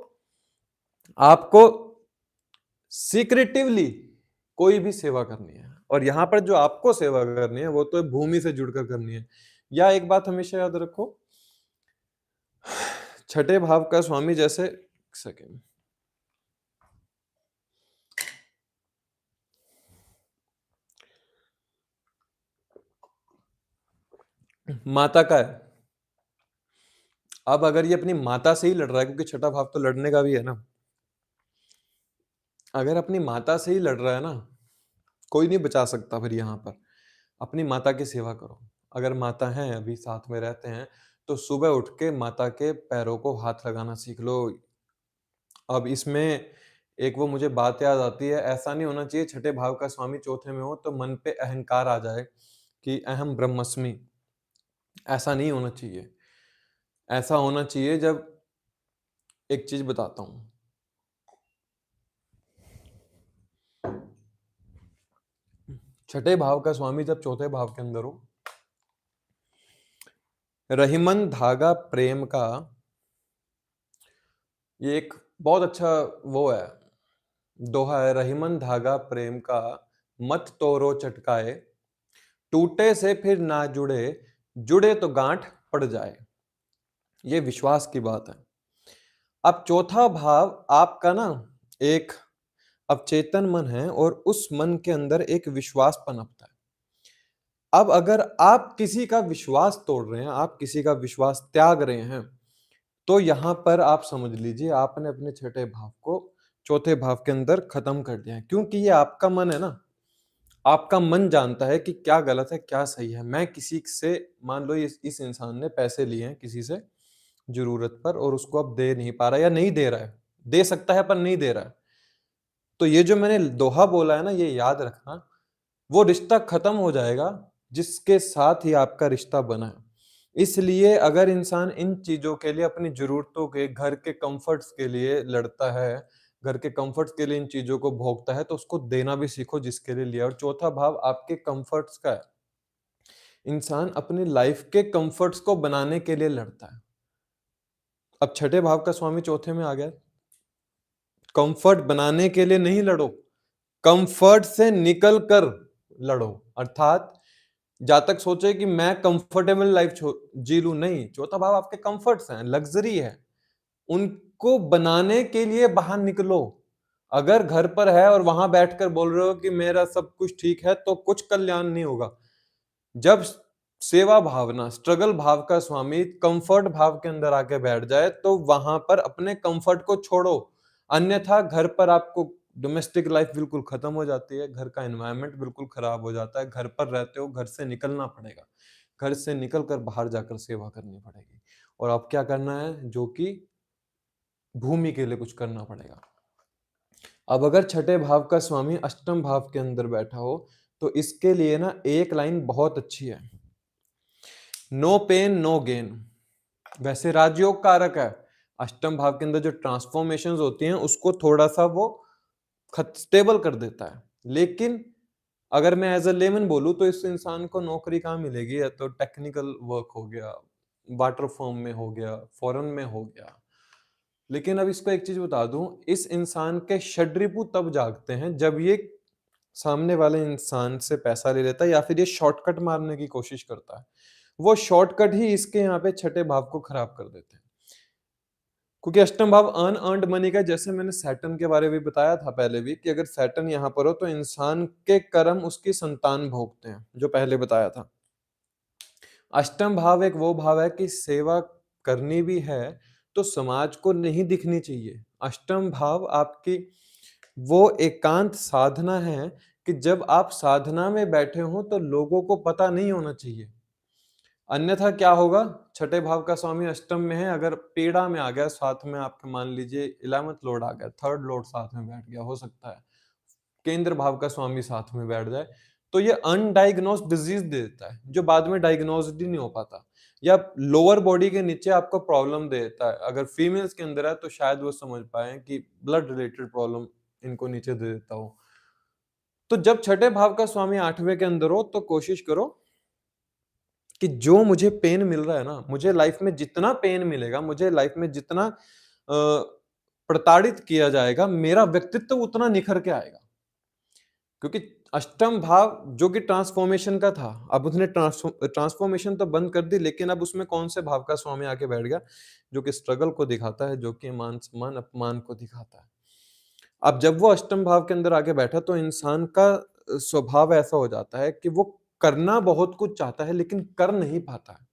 आपको सीक्रेटिवली कोई भी सेवा करनी है। और यहां पर जो आपको सेवा करनी है वो तो भूमि से जुड़कर करनी है। या एक बात हमेशा याद रखो, छठे भाव का स्वामी, जैसे सेकेंड, माता का है। अब अगर ये अपनी माता से ही लड़ रहा है, क्योंकि छठा भाव तो लड़ने का भी है ना, अगर अपनी माता से ही लड़ रहा है ना, कोई नहीं बचा सकता फिर यहाँ पर। अपनी माता की सेवा करो। अगर माता हैं, अभी साथ में रहते हैं, तो सुबह उठ के माता के पैरों को हाथ लगाना सीख लो। अब इसमें एक वो मुझे बात याद आती है, ऐसा नहीं होना चाहिए छठे भाव का स्वामी चौथे में हो तो मन पे अहंकार आ जाए कि अहम ब्रह्मस्मि। ऐसा नहीं होना चाहिए। ऐसा होना चाहिए जब, एक चीज बताता हूँ। छठे भाव का स्वामी जब चौथे भाव के अंदर हो, रहीमन धागा प्रेम का, ये एक बहुत अच्छा वो है, दोहा है, रहीमन धागा प्रेम का मत तोड़ो चटकाए, टूटे से फिर ना जुड़े, जुड़े तो गांठ पड़ जाए। ये विश्वास की बात है। अब चौथा भाव आपका ना एक अवचेतन मन है, और उस मन के अंदर एक विश्वास पनपता है। अब अगर आप किसी का विश्वास तोड़ रहे हैं, आप किसी का विश्वास त्याग रहे हैं, तो यहां पर आप समझ लीजिए आपने अपने छठे भाव को चौथे भाव के अंदर खत्म कर दिया है। क्योंकि ये आपका मन है ना, आपका मन जानता है कि क्या गलत है क्या सही है। मैं किसी से, मान लो इस इंसान ने पैसे लिए हैं किसी से जरूरत पर, और उसको अब दे नहीं पा रहा या नहीं दे रहा है, दे सकता है पर नहीं दे रहा है, तो ये जो मैंने दोहा बोला है ना, ये याद रखना, वो रिश्ता खत्म हो जाएगा जिसके साथ ही आपका रिश्ता बना है। इसलिए अगर इंसान इन चीजों के लिए, अपनी जरूरतों के, घर के कंफर्ट्स के लिए लड़ता है, घर के कंफर्ट्स के लिए इन चीजों को भोगता है, तो उसको देना भी सीखो जिसके लिए लिया। और चौथा भाव आपके कंफर्ट्स का है। इंसान अपनी लाइफ के कंफर्ट्स को बनाने के लिए लड़ता है। अब छठे भाव का स्वामी चौथे में आ गया, कंफर्ट बनाने के लिए नहीं लड़ो, कंफर्ट से निकल कर लड़ो। अर्थात जब तक सोचे कि मैं कंफर्टेबल लाइफ जी लूं, नहीं, चौथा भाव आपके कंफर्ट्स हैं, लग्जरी है, उनको बनाने के लिए बाहर निकलो। अगर घर पर है और वहां बैठकर बोल रहे हो कि मेरा सब कुछ ठीक है, तो कुछ कल्याण नहीं होगा। जब सेवा भावना, स्ट्रगल भाव का स्वामी कंफर्ट भाव के अंदर आके बैठ जाए, तो वहां पर अपने कंफर्ट को छोड़ो। अन्यथा घर पर आपको डोमेस्टिक लाइफ बिल्कुल खत्म हो जाती है, घर का एनवायरनमेंट बिल्कुल खराब हो जाता है। घर पर रहते हो, घर से निकलना पड़ेगा, घर से निकलकर बाहर जाकर सेवा करनी पड़ेगी, और अब क्या करना है, जो कि भूमि के लिए कुछ करना पड़ेगा। अब अगर छठे भाव का स्वामी अष्टम भाव के अंदर बैठा हो, तो इसके लिए ना एक लाइन बहुत अच्छी है, नो पेन नो गेन। वैसे राजयोग कारक है, अष्टम भाव के अंदर जो ट्रांसफॉर्मेशंस होती हैं उसको थोड़ा सा वो स्टेबल कर देता है। लेकिन अगर मैं एज अ लेमन बोलूं, तो इस इंसान को नौकरी कहाँ मिलेगी? या तो टेक्निकल वर्क हो गया, वाटर फॉर्म में हो गया, फॉरेन में हो गया। लेकिन अब इसको एक चीज बता दूं, इस इंसान के षड्रिपु तब जागते हैं जब ये सामने वाले इंसान से पैसा ले लेता है, या फिर ये शॉर्टकट मारने की कोशिश करता है। वो शॉर्टकट ही इसके यहाँ पे छठे भाव को खराब कर देते हैं। क्योंकि अष्टम भाव अर्नड मनी का, जैसे मैंने सैटर्न के बारे में बताया था पहले भी, कि अगर सैटर्न यहाँ पर हो तो इंसान के कर्म उसकी संतान भोगते हैं, जो पहले बताया था। अष्टम भाव एक वो भाव है कि सेवा करनी भी है तो समाज को नहीं दिखनी चाहिए। अष्टम भाव आपकी वो एकांत साधना है कि जब आप साधना में बैठे हो तो लोगों को पता नहीं होना चाहिए। अन्यथा क्या होगा, छठे भाव का स्वामी अष्टम में है, अगर पीड़ा में आ गया, साथ में आपके मान लीजिए 11th लॉर्ड आ गया, थर्ड लॉर्ड साथ में बैठ गया, हो सकता है केंद्र भाव का स्वामी साथ में बैठ जाए, तो ये अनडायग्नोस्ड डिजीज दे देता है, जो बाद में डायग्नोस्ड ही नहीं हो पाता। या लोअर बॉडी के नीचे आपको प्रॉब्लम दे देता है। अगर फीमेल्स के अंदर है तो शायद वो समझ पाए कि ब्लड रिलेटेड प्रॉब्लम इनको नीचे दे देता हो। तो जब छठे भाव का स्वामी आठवें के अंदर हो, तो कोशिश करो कि जो मुझे पेन मिल रहा है ना, मुझे लाइफ में जितना पेन मिलेगा, मुझे लाइफ में जितना प्रताड़ित किया जाएगा, मेरा व्यक्तित्व उतना निखर के आएगा। क्योंकि अष्टम भाव जो कि ट्रांसफॉर्मेशन का था, अब उसने ट्रांसफॉर्मेशन तो बंद कर दी, लेकिन अब उसमें कौन से भाव का स्वामी आके बैठ गया, जो कि स्ट्रगल को दिखाता है, जो कि मान सम्मान अपमान को दिखाता है। अब जब वो अष्टम भाव के अंदर आके बैठा, तो इंसान का स्वभाव ऐसा हो जाता है कि वो करना बहुत कुछ चाहता है लेकिन कर नहीं पाता है।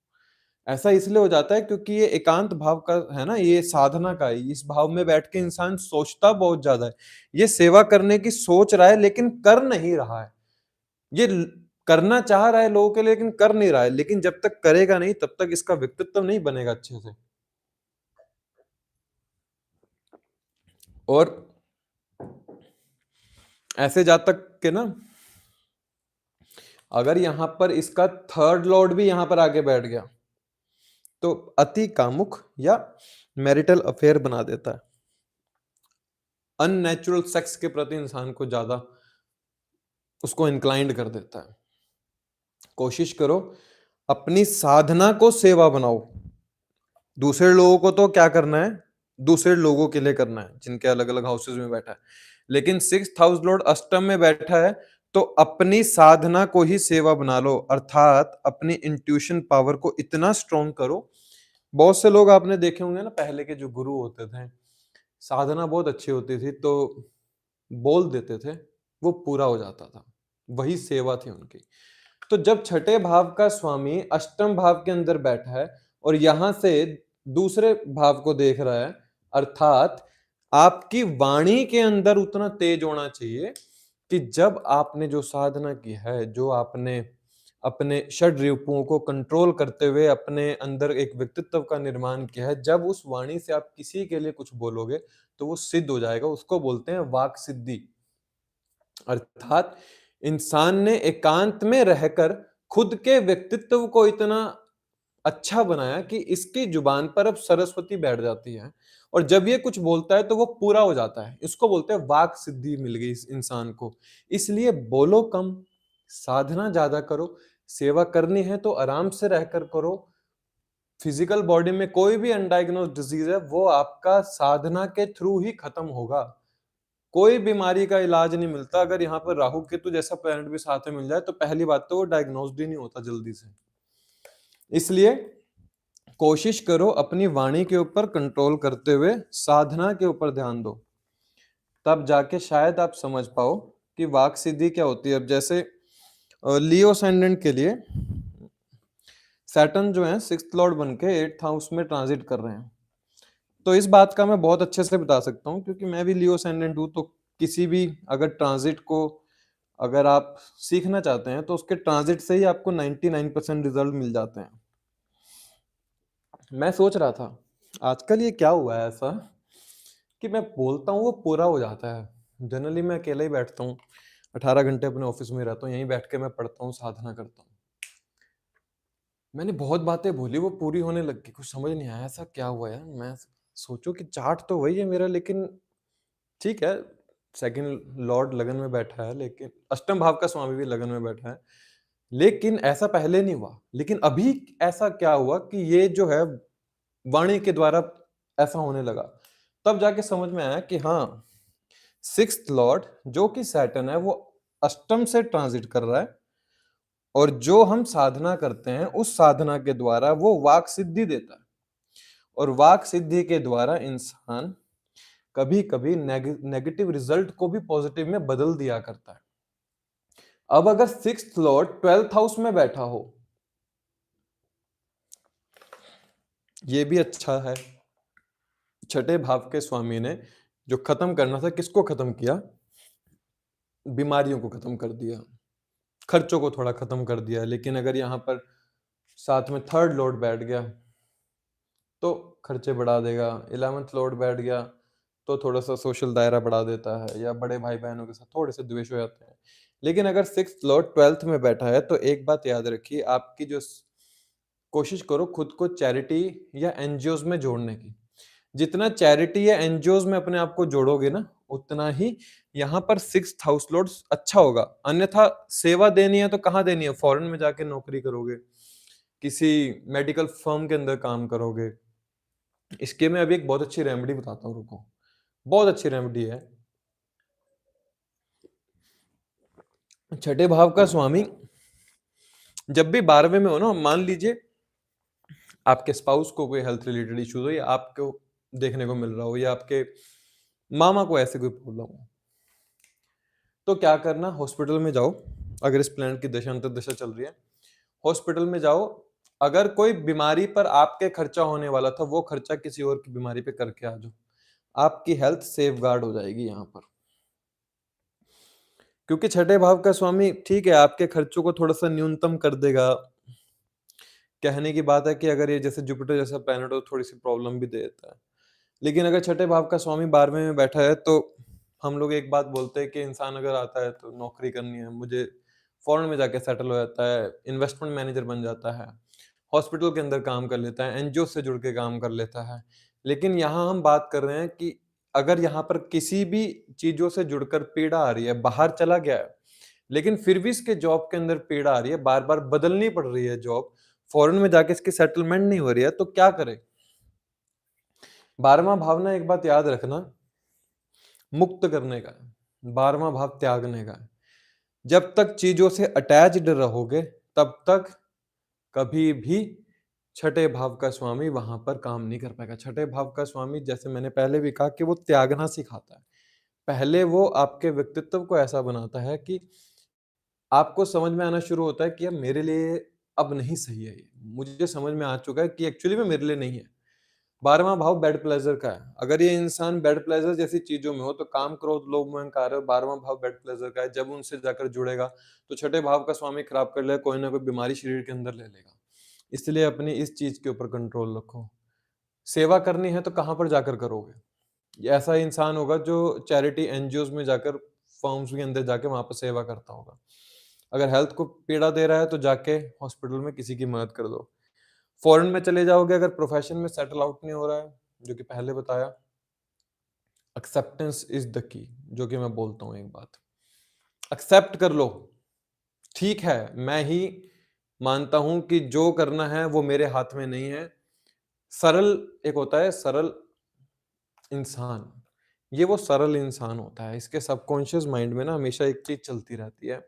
ऐसा इसलिए हो जाता है क्योंकि ये एकांत भाव का है ना, ये साधना का है। इस भाव में बैठ के इंसान सोचता बहुत ज्यादा है। ये सेवा करने की सोच रहा है लेकिन कर नहीं रहा है। ये करना चाह रहा है लोगों के लिए लेकिन कर नहीं रहा है। लेकिन जब तक करेगा नहीं तब तक इसका व्यक्तित्व नहीं बनेगा अच्छे से। और ऐसे जातक के ना, अगर यहां पर इसका थर्ड लॉर्ड भी यहां पर आके बैठ गया तो अति कामुक या मैरिटल अफेयर बना देता है। अननेचुरल सेक्स के प्रति इंसान को ज्यादा उसको इंक्लाइंड कर देता है। कोशिश करो अपनी साधना को सेवा बनाओ। दूसरे लोगों को तो क्या करना है, दूसरे लोगों के लिए करना है जिनके अलग अलग हाउसेज में बैठा है। लेकिन 6th हाउस लॉर्ड अष्टम में बैठा है तो अपनी साधना को ही सेवा बना लो, अर्थात अपनी इंट्यूशन पावर को इतना स्ट्रॉन्ग करो। बहुत से लोग आपने देखे होंगे ना, पहले के जो गुरु होते थे, साधना बहुत अच्छी होती थी तो बोल देते थे, वो पूरा हो जाता था, वही सेवा थी उनकी। तो जब छठे भाव का स्वामी अष्टम भाव के अंदर बैठा है और यहां से दूसरे भाव को देख रहा है, अर्थात आपकी वाणी के अंदर उतना तेज होना चाहिए कि जब आपने जो साधना की है, जो आपने अपने षड रिपुओं को कंट्रोल करते हुए अपने अंदर एक व्यक्तित्व का निर्माण किया है, जब उस वाणी से आप किसी के लिए कुछ बोलोगे तो वो सिद्ध हो जाएगा। उसको बोलते हैं वाक सिद्धि। अर्थात इंसान ने एकांत में रहकर खुद के व्यक्तित्व को इतना अच्छा बनाया कि इसकी जुबान पर अब सरस्वती बैठ जाती है और जब ये कुछ बोलता है तो वो पूरा हो जाता है। इसको बोलते हैं वाक सिद्धि मिल गई इस इंसान को। इसलिए बोलो कम, साधना ज्यादा करो। सेवा करनी है तो आराम से रहकर करो। फिजिकल बॉडी में कोई भी अनडायग्नोज डिजीज है वो आपका साधना के थ्रू ही खत्म होगा। कोई बीमारी का इलाज नहीं मिलता। अगर यहाँ पर राहु केतु जैसा प्लैनेट भी साथ में मिल जाए तो पहली बात तो वो डायग्नोस्ड ही नहीं होता जल्दी से। इसलिए कोशिश करो अपनी वाणी के ऊपर कंट्रोल करते हुए साधना के ऊपर ध्यान दो, तब जाके शायद आप समझ पाओ कि वाक सिद्धि क्या होती है। अब जैसे लियो असेंडेंट के लिए सैटर्न जो है 6th लॉर्ड बन के 8th हाउस में ट्रांजिट कर रहे हैं। तो इस बात का मैं बहुत अच्छे से बता सकता हूँ क्योंकि मैं भी लियो असेंडेंट हूँ। तो किसी भी अगर ट्रांजिट को अगर आप सीखना चाहते हैं तो उसके ट्रांजिट से ही आपको 99% रिजल्ट मिल जाते हैं। मैं सोच रहा था आजकल ये क्या हुआ है ऐसा कि मैं बोलता हूँ वो पूरा हो जाता है। जनरली मैं अकेला ही बैठता हूँ, 18 घंटे अपने ऑफिस में रहता हूँ, यहीं बैठ के मैं पढ़ता हूँ, साधना करता हूँ। मैंने बहुत बातें बोली, वो पूरी होने लग गई। कुछ समझ नहीं आया ऐसा क्या हुआ यार। मैं सोचो कि चार्ट तो वही है मेरा, लेकिन ठीक है, सेकंड लॉर्ड लगन में बैठा है, लेकिन अष्टम भाव का स्वामी भी लगन में बैठा है, लेकिन ऐसा पहले नहीं हुआ। लेकिन अभी ऐसा क्या हुआ कि ये जो है वाणी के द्वारा ऐसा होने लगा। तब जाके समझ में आया कि हाँ, 6th लॉर्ड जो कि सैटर्न है वो अष्टम से ट्रांजिट कर रहा है और जो हम साधना करते हैं उस साधना के द्वारा वो वाक सिद्धि देता है और वाक सिद्धि के द्वारा इंसान कभी कभी नेगेटिव रिजल्ट को भी पॉजिटिव में बदल दिया करता है। अब अगर 6th लॉर्ड 12th हाउस में बैठा हो, ये भी अच्छा है। छठे भाव के स्वामी ने जो खत्म करना था, किसको खत्म किया? बीमारियों को खत्म कर दिया, खर्चों को थोड़ा खत्म कर दिया। लेकिन अगर यहाँ पर साथ में थर्ड लॉर्ड बैठ गया तो खर्चे बढ़ा देगा। 11th लॉर्ड बैठ गया तो थोड़ा सा सोशल दायरा बढ़ा देता है, या बड़े भाई बहनों के साथ थोड़े से द्वेष हो जाते हैं। लेकिन अगर 6th लॉर्ड 12th में बैठा है तो एक बात याद रखिए, आपकी जो कोशिश करो खुद को चैरिटी या एनजीओज में जोड़ने की। जितना चैरिटी या एनजीओज में अपने आप को जोड़ोगे ना, उतना ही यहाँ पर 6th हाउस लॉर्ड अच्छा होगा। अन्यथा सेवा देनी है तो कहाँ देनी है? फॉरेन में जाके नौकरी करोगे, किसी मेडिकल फर्म के अंदर काम करोगे। इसके मैं अभी एक बहुत अच्छी रेमेडी बताता हूँ, रुको। बहुत अच्छी रेमेडी है। छठे भाव का स्वामी जब भी 12वें में हो ना, मान लीजिए आपके स्पाउस को कोई हेल्थ रिलेटेड इश्यूज हो, या आपको देखने को मिल रहा हो, या आपके मामा को ऐसे कोई प्रॉब्लम हो, तो क्या करना, हॉस्पिटल में जाओ। अगर इस प्लैनेट की दशा अंतर्दशा चल रही है, हॉस्पिटल में जाओ, अगर कोई बीमारी पर आपके खर्चा होने वाला था, वो खर्चा किसी और की बीमारी पे करके आ जाओ, आपकी हेल्थ सेफ गार्ड हो जाएगी यहाँ पर। क्योंकि छठे भाव का स्वामी ठीक है, आपके खर्चों को थोड़ा सा न्यूनतम कर देगा। कहने की बात है कि अगर ये जैसे जुपिटर जैसा प्लैनेट हो, थोड़ी सी प्रॉब्लम भी दे देता है। लेकिन अगर छठे भाव का स्वामी 12वें में बैठा है, तो हम लोग एक बात बोलते हैं कि इंसान अगर आता है तो नौकरी करनी है, मुझे फॉरेन में जाके सेटल हो जाता है, इन्वेस्टमेंट मैनेजर बन जाता है, हॉस्पिटल के अंदर काम कर लेता है, एनजीओ से जुड़ के काम कर लेता है। लेकिन यहाँ हम बात कर रहे हैं कि अगर यहाँ पर किसी भी चीजों से जुड़कर पीड़ा आ रही है, बाहर चला गया है, लेकिन फिर भी इसके जॉब के अंदर पीड़ा आ रही है, बार बार बदलनी पड़ रही है जॉब, फॉरेन में जाके इसकी सेटलमेंट नहीं हो रही है, तो क्या करे? 12वां भाव ना, एक बात याद रखना, मुक्त करने का है। 12वां भाव त्यागने का है। जब तक चीजों से अटैच्ड रहोगे, तब तक कभी भी छठे भाव का स्वामी वहां पर काम नहीं कर पाएगा। छठे भाव का स्वामी, जैसे मैंने पहले भी कहा, कि वो त्यागना सिखाता है। पहले वो आपके व्यक्तित्व को ऐसा बनाता है कि आपको समझ में आना शुरू होता है कि यार मेरे लिए अब नहीं सही है ये। मुझे समझ में आ चुका है कि एक्चुअली में मेरे लिए नहीं है। 12वां भाव बेड प्लेजर का है। अगर ये इंसान बेड प्लेजर जैसी चीजों में हो, तो काम, क्रोध, लोभ, मोह, अहंकार है, 12वां भाव बेड प्लेजर का है। जब उनसे जाकर जुड़ेगा, तो छठे भाव का स्वामी खराब कर लेगा, कोई ना कोई बीमारी शरीर के अंदर ले लेगा। इसलिए अपनी इस चीज के ऊपर कंट्रोल रखो। सेवा करनी है तो कहाँ पर जाकर करोगे? ये ऐसा इंसान होगा जो चैरिटी एनजीओज में जाकर, फर्म्स के अंदर जाके वहां पर सेवा करता होगा। अगर हेल्थ को पीड़ा दे रहा है, तो जाके हॉस्पिटल में किसी की मदद कर दो। फॉरेन में चले जाओगे, अगर प्रोफेशन में सेटल आउट नहीं हो रहा है, जो कि पहले बताया, एक्सेप्टेंस इज द की, जो कि मैं बोलता हूं एक बात, एक्सेप्ट कर लो। ठीक है, मैं ही मानता हूं कि जो करना है वो मेरे हाथ में नहीं है। सरल, एक होता है सरल इंसान, ये वो सरल इंसान होता है। इसके सबकॉन्शियस माइंड में ना हमेशा एक चीज चलती रहती है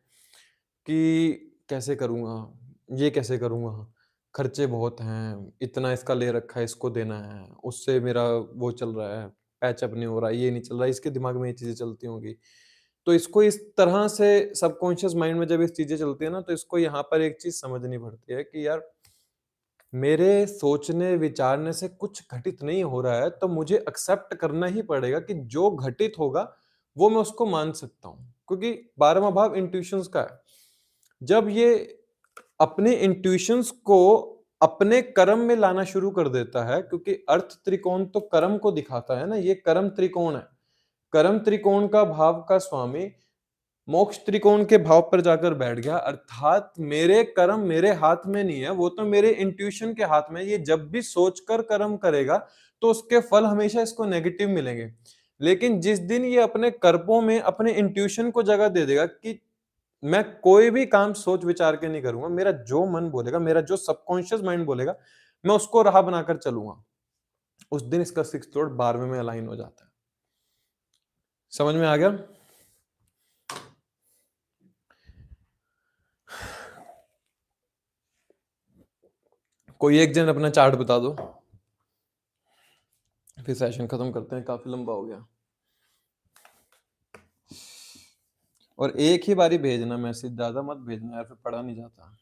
कि कैसे करूंगा, ये कैसे करूंगा, खर्चे बहुत हैं, इतना इसका ले रखा है, इसको देना है, उससे मेरा वो चल रहा है, पैचअप नहीं हो रहा, ये नहीं चल रहा, इसके दिमाग में ये चीजें चलती होंगी। तो इसको इस तरह से सबकॉन्शियस माइंड में जब ये चीजें चलती है ना, तो इसको यहाँ पर एक चीज समझनी पड़ती है कि यार मेरे सोचने विचारने से कुछ घटित नहीं हो रहा है, तो मुझे एक्सेप्ट करना ही पड़ेगा कि जो घटित होगा वो मैं उसको मान सकता हूँ, क्योंकि 12वां भाव इंट्यूशंस का है। जब ये अपने इंट्यूशंस को अपने कर्म में लाना शुरू कर देता है, क्योंकि अर्थ त्रिकोण तो कर्म को दिखाता है ना, ये कर्म त्रिकोण है। कर्म त्रिकोण का भाव का स्वामी मोक्ष त्रिकोण के भाव पर जाकर बैठ गया, अर्थात मेरे कर्म मेरे हाथ में नहीं है, वो तो मेरे इंट्यूशन के हाथ में है। ये जब भी सोचकर कर्म करेगा, तो उसके फल हमेशा इसको नेगेटिव मिलेंगे। लेकिन जिस दिन ये अपने कर्मों में अपने इंट्यूशन को जगह दे देगा कि मैं कोई भी काम सोच विचार के नहीं करूंगा, मेरा जो मन बोलेगा, मेरा जो सबकॉन्शियस माइंड बोलेगा, मैं उसको राह बनाकर चलूंगा, उस दिन इसका सिक्स्थ लॉर्ड 12वें में अलाइन हो जाता है। समझ में आ गया? कोई एक जन अपना चार्ट बता दो, फिर सेशन खत्म करते हैं, काफी लंबा हो गया। और एक ही बारी भेजना मैसेज, ज्यादा मत भेजना यार, फिर पढ़ा नहीं जाता।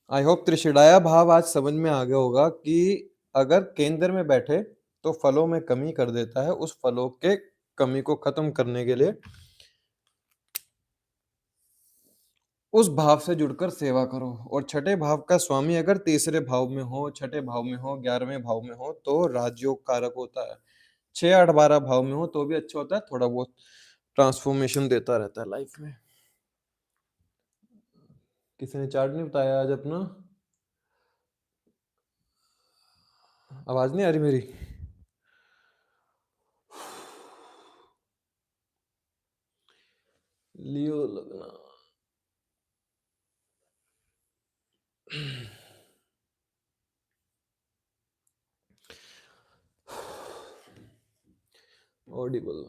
आई होप त्रिशिडाया भाव आज समझ में आ गया होगा कि अगर केंद्र में बैठे तो फलों में कमी कर देता है। उस फलों के कमी को खत्म करने के लिए उस भाव से जुड़कर सेवा करो। और छठे भाव का स्वामी अगर तीसरे भाव में हो, छठे भाव में हो, 11वें भाव में हो, तो राजयोग कारक होता है। 6, 8, 12 भाव में हो तो भी अच्छा होता है, थोड़ा बहुत ट्रांसफॉर्मेशन देता रहता है लाइफ में। किसी ने चार्ट नहीं बताया आज अपना? आवाज नहीं आ रही मेरी? लियो लगना। ऑडिबल।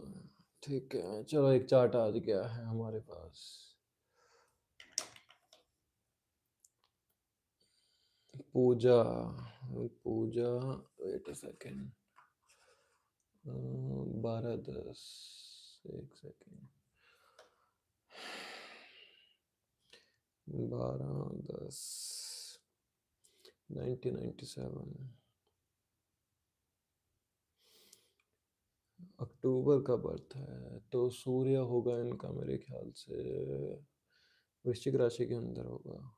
ठीक है, चलो एक चार्ट आज गया है हमारे पास। पूजा, पूजा, वेट अ सेकेंड, 12/10, एक सेकेंड। 12/10/1997 अक्टूबर का बर्थ है, तो सूर्य होगा इनका मेरे ख्याल से वृश्चिक राशि के अंदर होगा।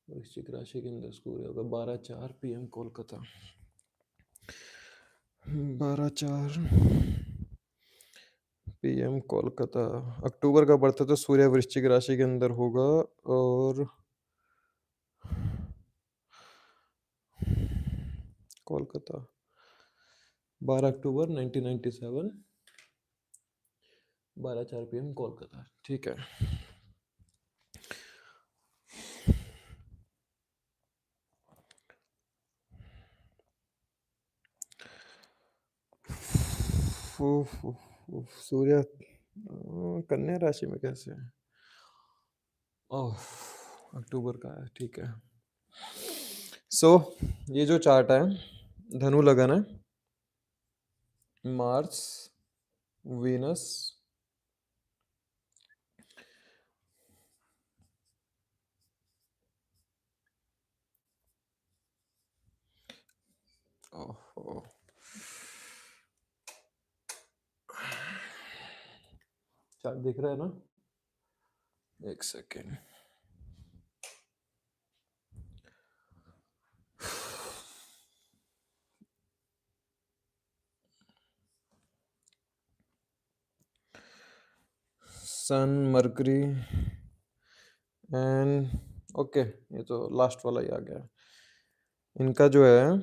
वृश्चिक राशि के अंदर सूर्य होगा। 12:04 PM कोलकाता। 12:04 PM कोलकाता। अक्टूबर का बर्थ है तो सूर्य वृश्चिक राशि के अंदर होगा। और कोलकाता 12 अक्टूबर 1997 12:04 PM कोलकाता। ठीक है। सूर्य कन्या राशि में कैसे है? ओह, अक्टूबर का है। ठीक है। सो ये जो चार्ट है धनु लगन है, मार्स, वीनस, ओह, चार्ट दिख रहा है ना? एक second. Sun, Mercury and okay, ये तो लास्ट वाला ही आ गया। इनका जो है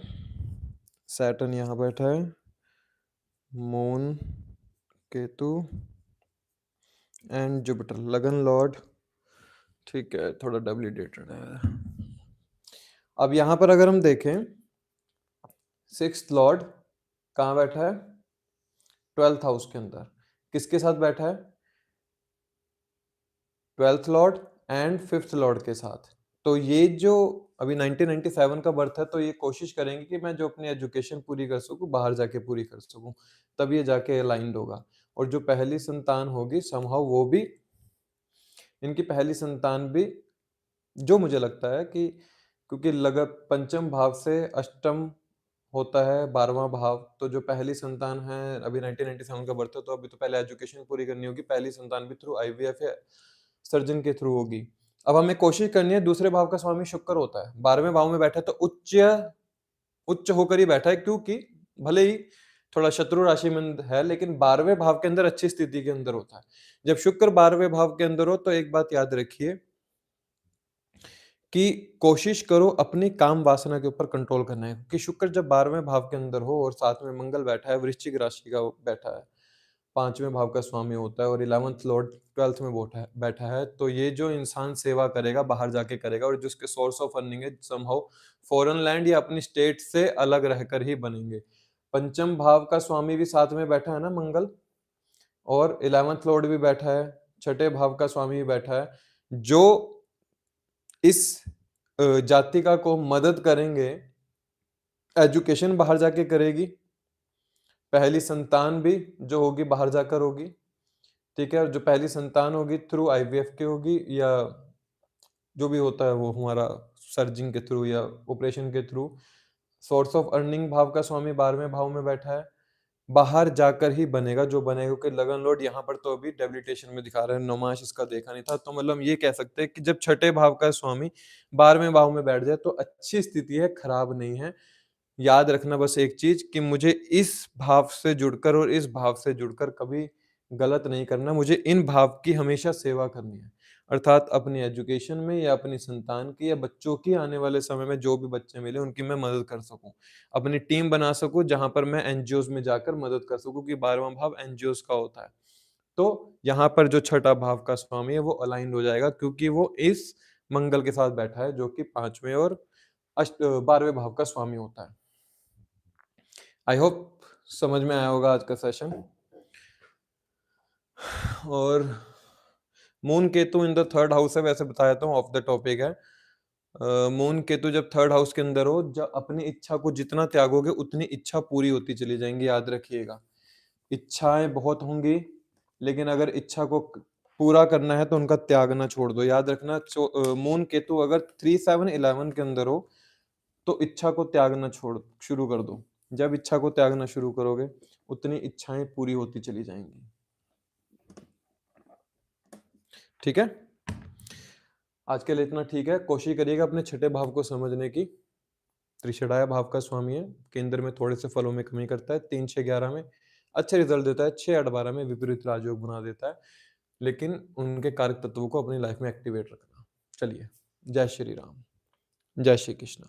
सैटर्न यहाँ बैठा है, मून, केतु एंड जुपिटर, लगन लॉर्ड। ठीक है, थोड़ा डबली डेटेड है। अब यहाँ पर अगर हम देखें, 6th लॉर्ड कहाँ बैठा है? 12th हाउस के अंदर। किसके साथ बैठा है? 12th Lord and 5th Lord के साथ। तो ये जो अभी 1997 का बर्थ है, तो ये कोशिश करेंगे कि मैं जो अपनी एजुकेशन पूरी कर सकूं, बाहर जाके पूरी कर सकूं, तब ये जाके अलाइंड होगा। और जो पहली संतान होगी समहाउ वो भी, इनकी पहली संतान भी, जो मुझे लगता है कि क्योंकि लगत पंचम भाव से अष्टम होता है 12वां भाव, तो जो पहली संतान है अभी 1997 का बर्थ है, तो अभी तो पहले एजुकेशन पूरी करनी होगी। पहली संतान भी थ्रू आईवीएफ या सर्जन के थ्रू होगी। अब हमें कोशिश करनी है, दूसरे भाव का स्वामी शुक्र होता है, 12वें भाव में बैठा है, तो उच्च होकर ही बैठा है, क्योंकि भले ही थोड़ा शत्रु राशि में है, लेकिन 12वें भाव के अंदर अच्छी स्थिति के अंदर होता है। जब शुक्र 12वें भाव के अंदर हो, तो एक बात याद रखिए कि कोशिश करो अपनी काम वासना के ऊपर कंट्रोल करना है, क्योंकि शुक्र जब 12वें भाव के अंदर हो और साथ में मंगल बैठा है, वृश्चिक राशि का बैठा है, 5वें भाव का स्वामी होता है, और 11th लॉर्ड 12th में बैठा है, तो ये जो इंसान सेवा करेगा बाहर जाके करेगा, और जिसके सोर्स ऑफ अर्निंग है समहाउ फॉरेन लैंड या अपनी स्टेट से अलग रहकर ही बनेंगे। पंचम भाव का स्वामी भी साथ में बैठा है ना मंगल, और 11th लॉर्ड भी बैठा है, छठे भाव का स्वामी भी बैठा है, जो इस जातिका को मदद करेंगे। एजुकेशन बाहर जाके करेगी, पहली संतान भी जो होगी बाहर जाकर होगी। ठीक है, और जो पहली संतान होगी थ्रू आईवीएफ की होगी, या जो भी होता है वो हमारा सर्जिंग के थ्रू या ऑपरेशन के थ्रू। सोर्स ऑफ अर्निंग भाव का स्वामी 12वें भाव में बैठा है, बाहर जाकर ही बनेगा जो बनेगा, क्योंकि लगन लोड यहाँ पर तो अभी डेबिलिटेशन में दिखा रहे हैं, नौमाश इसका देखा नहीं था, तो मतलब ये कह सकते हैं कि जब छठे भाव का स्वामी 12वें भाव में बैठ जाए तो अच्छी स्थिति है, खराब नहीं है। याद रखना बस एक चीज कि मुझे इस भाव से जुड़कर और इस भाव से जुड़कर कभी गलत नहीं करना, मुझे इन भाव की हमेशा सेवा करनी है, अर्थात अपनी एजुकेशन में या अपनी संतान की या बच्चों की आने वाले समय में जो भी बच्चे मिले उनकी मैं मदद कर सकूं, अपनी टीम बना सकूं, जहां पर मैं एनजीओज में जाकर मदद कर सकूं, कि 12वां भाव एनजीओज का होता है। तो यहाँ पर जो छठा भाव का स्वामी है वो अलाइंड हो जाएगा, क्योंकि वो इस मंगल के साथ बैठा है, जो कि 5वें और 12वें भाव का स्वामी होता है। आई होप समझ में आया होगा आज का सेशन। और moon Ketu in the 3rd house है, वैसे बताया था, ऑफ द टॉपिक है। मून केतु जब 3rd हाउस के अंदर हो, जब अपनी इच्छा को जितना त्यागोगे उतनी इच्छा पूरी होती चली जाएंगी, याद रखिएगा। इच्छाएं बहुत होंगी, लेकिन अगर इच्छा को पूरा करना है तो उनका त्याग ना छोड़ दो। याद रखना, मून केतु अगर 3 7 11 के अंदर हो तो इच्छा को त्यागना छोड़ शुरू कर दो। जब इच्छा को त्यागना शुरू करोगे उतनी इच्छाएं पूरी होती चली जाएंगी। ठीक है, आज के लिए इतना ठीक है। कोशिश करिएगा अपने छठे भाव को समझने की। त्रिषडाया भाव का स्वामी है, केंद्र में थोड़े से फलों में कमी करता है, 3 6 11 में अच्छे रिजल्ट देता है, 6 8 12 में विपरीत राजयोग बना देता है, लेकिन उनके कारक तत्वों को अपनी लाइफ में एक्टिवेट रखना। चलिए, जय श्री राम, जय श्री कृष्ण।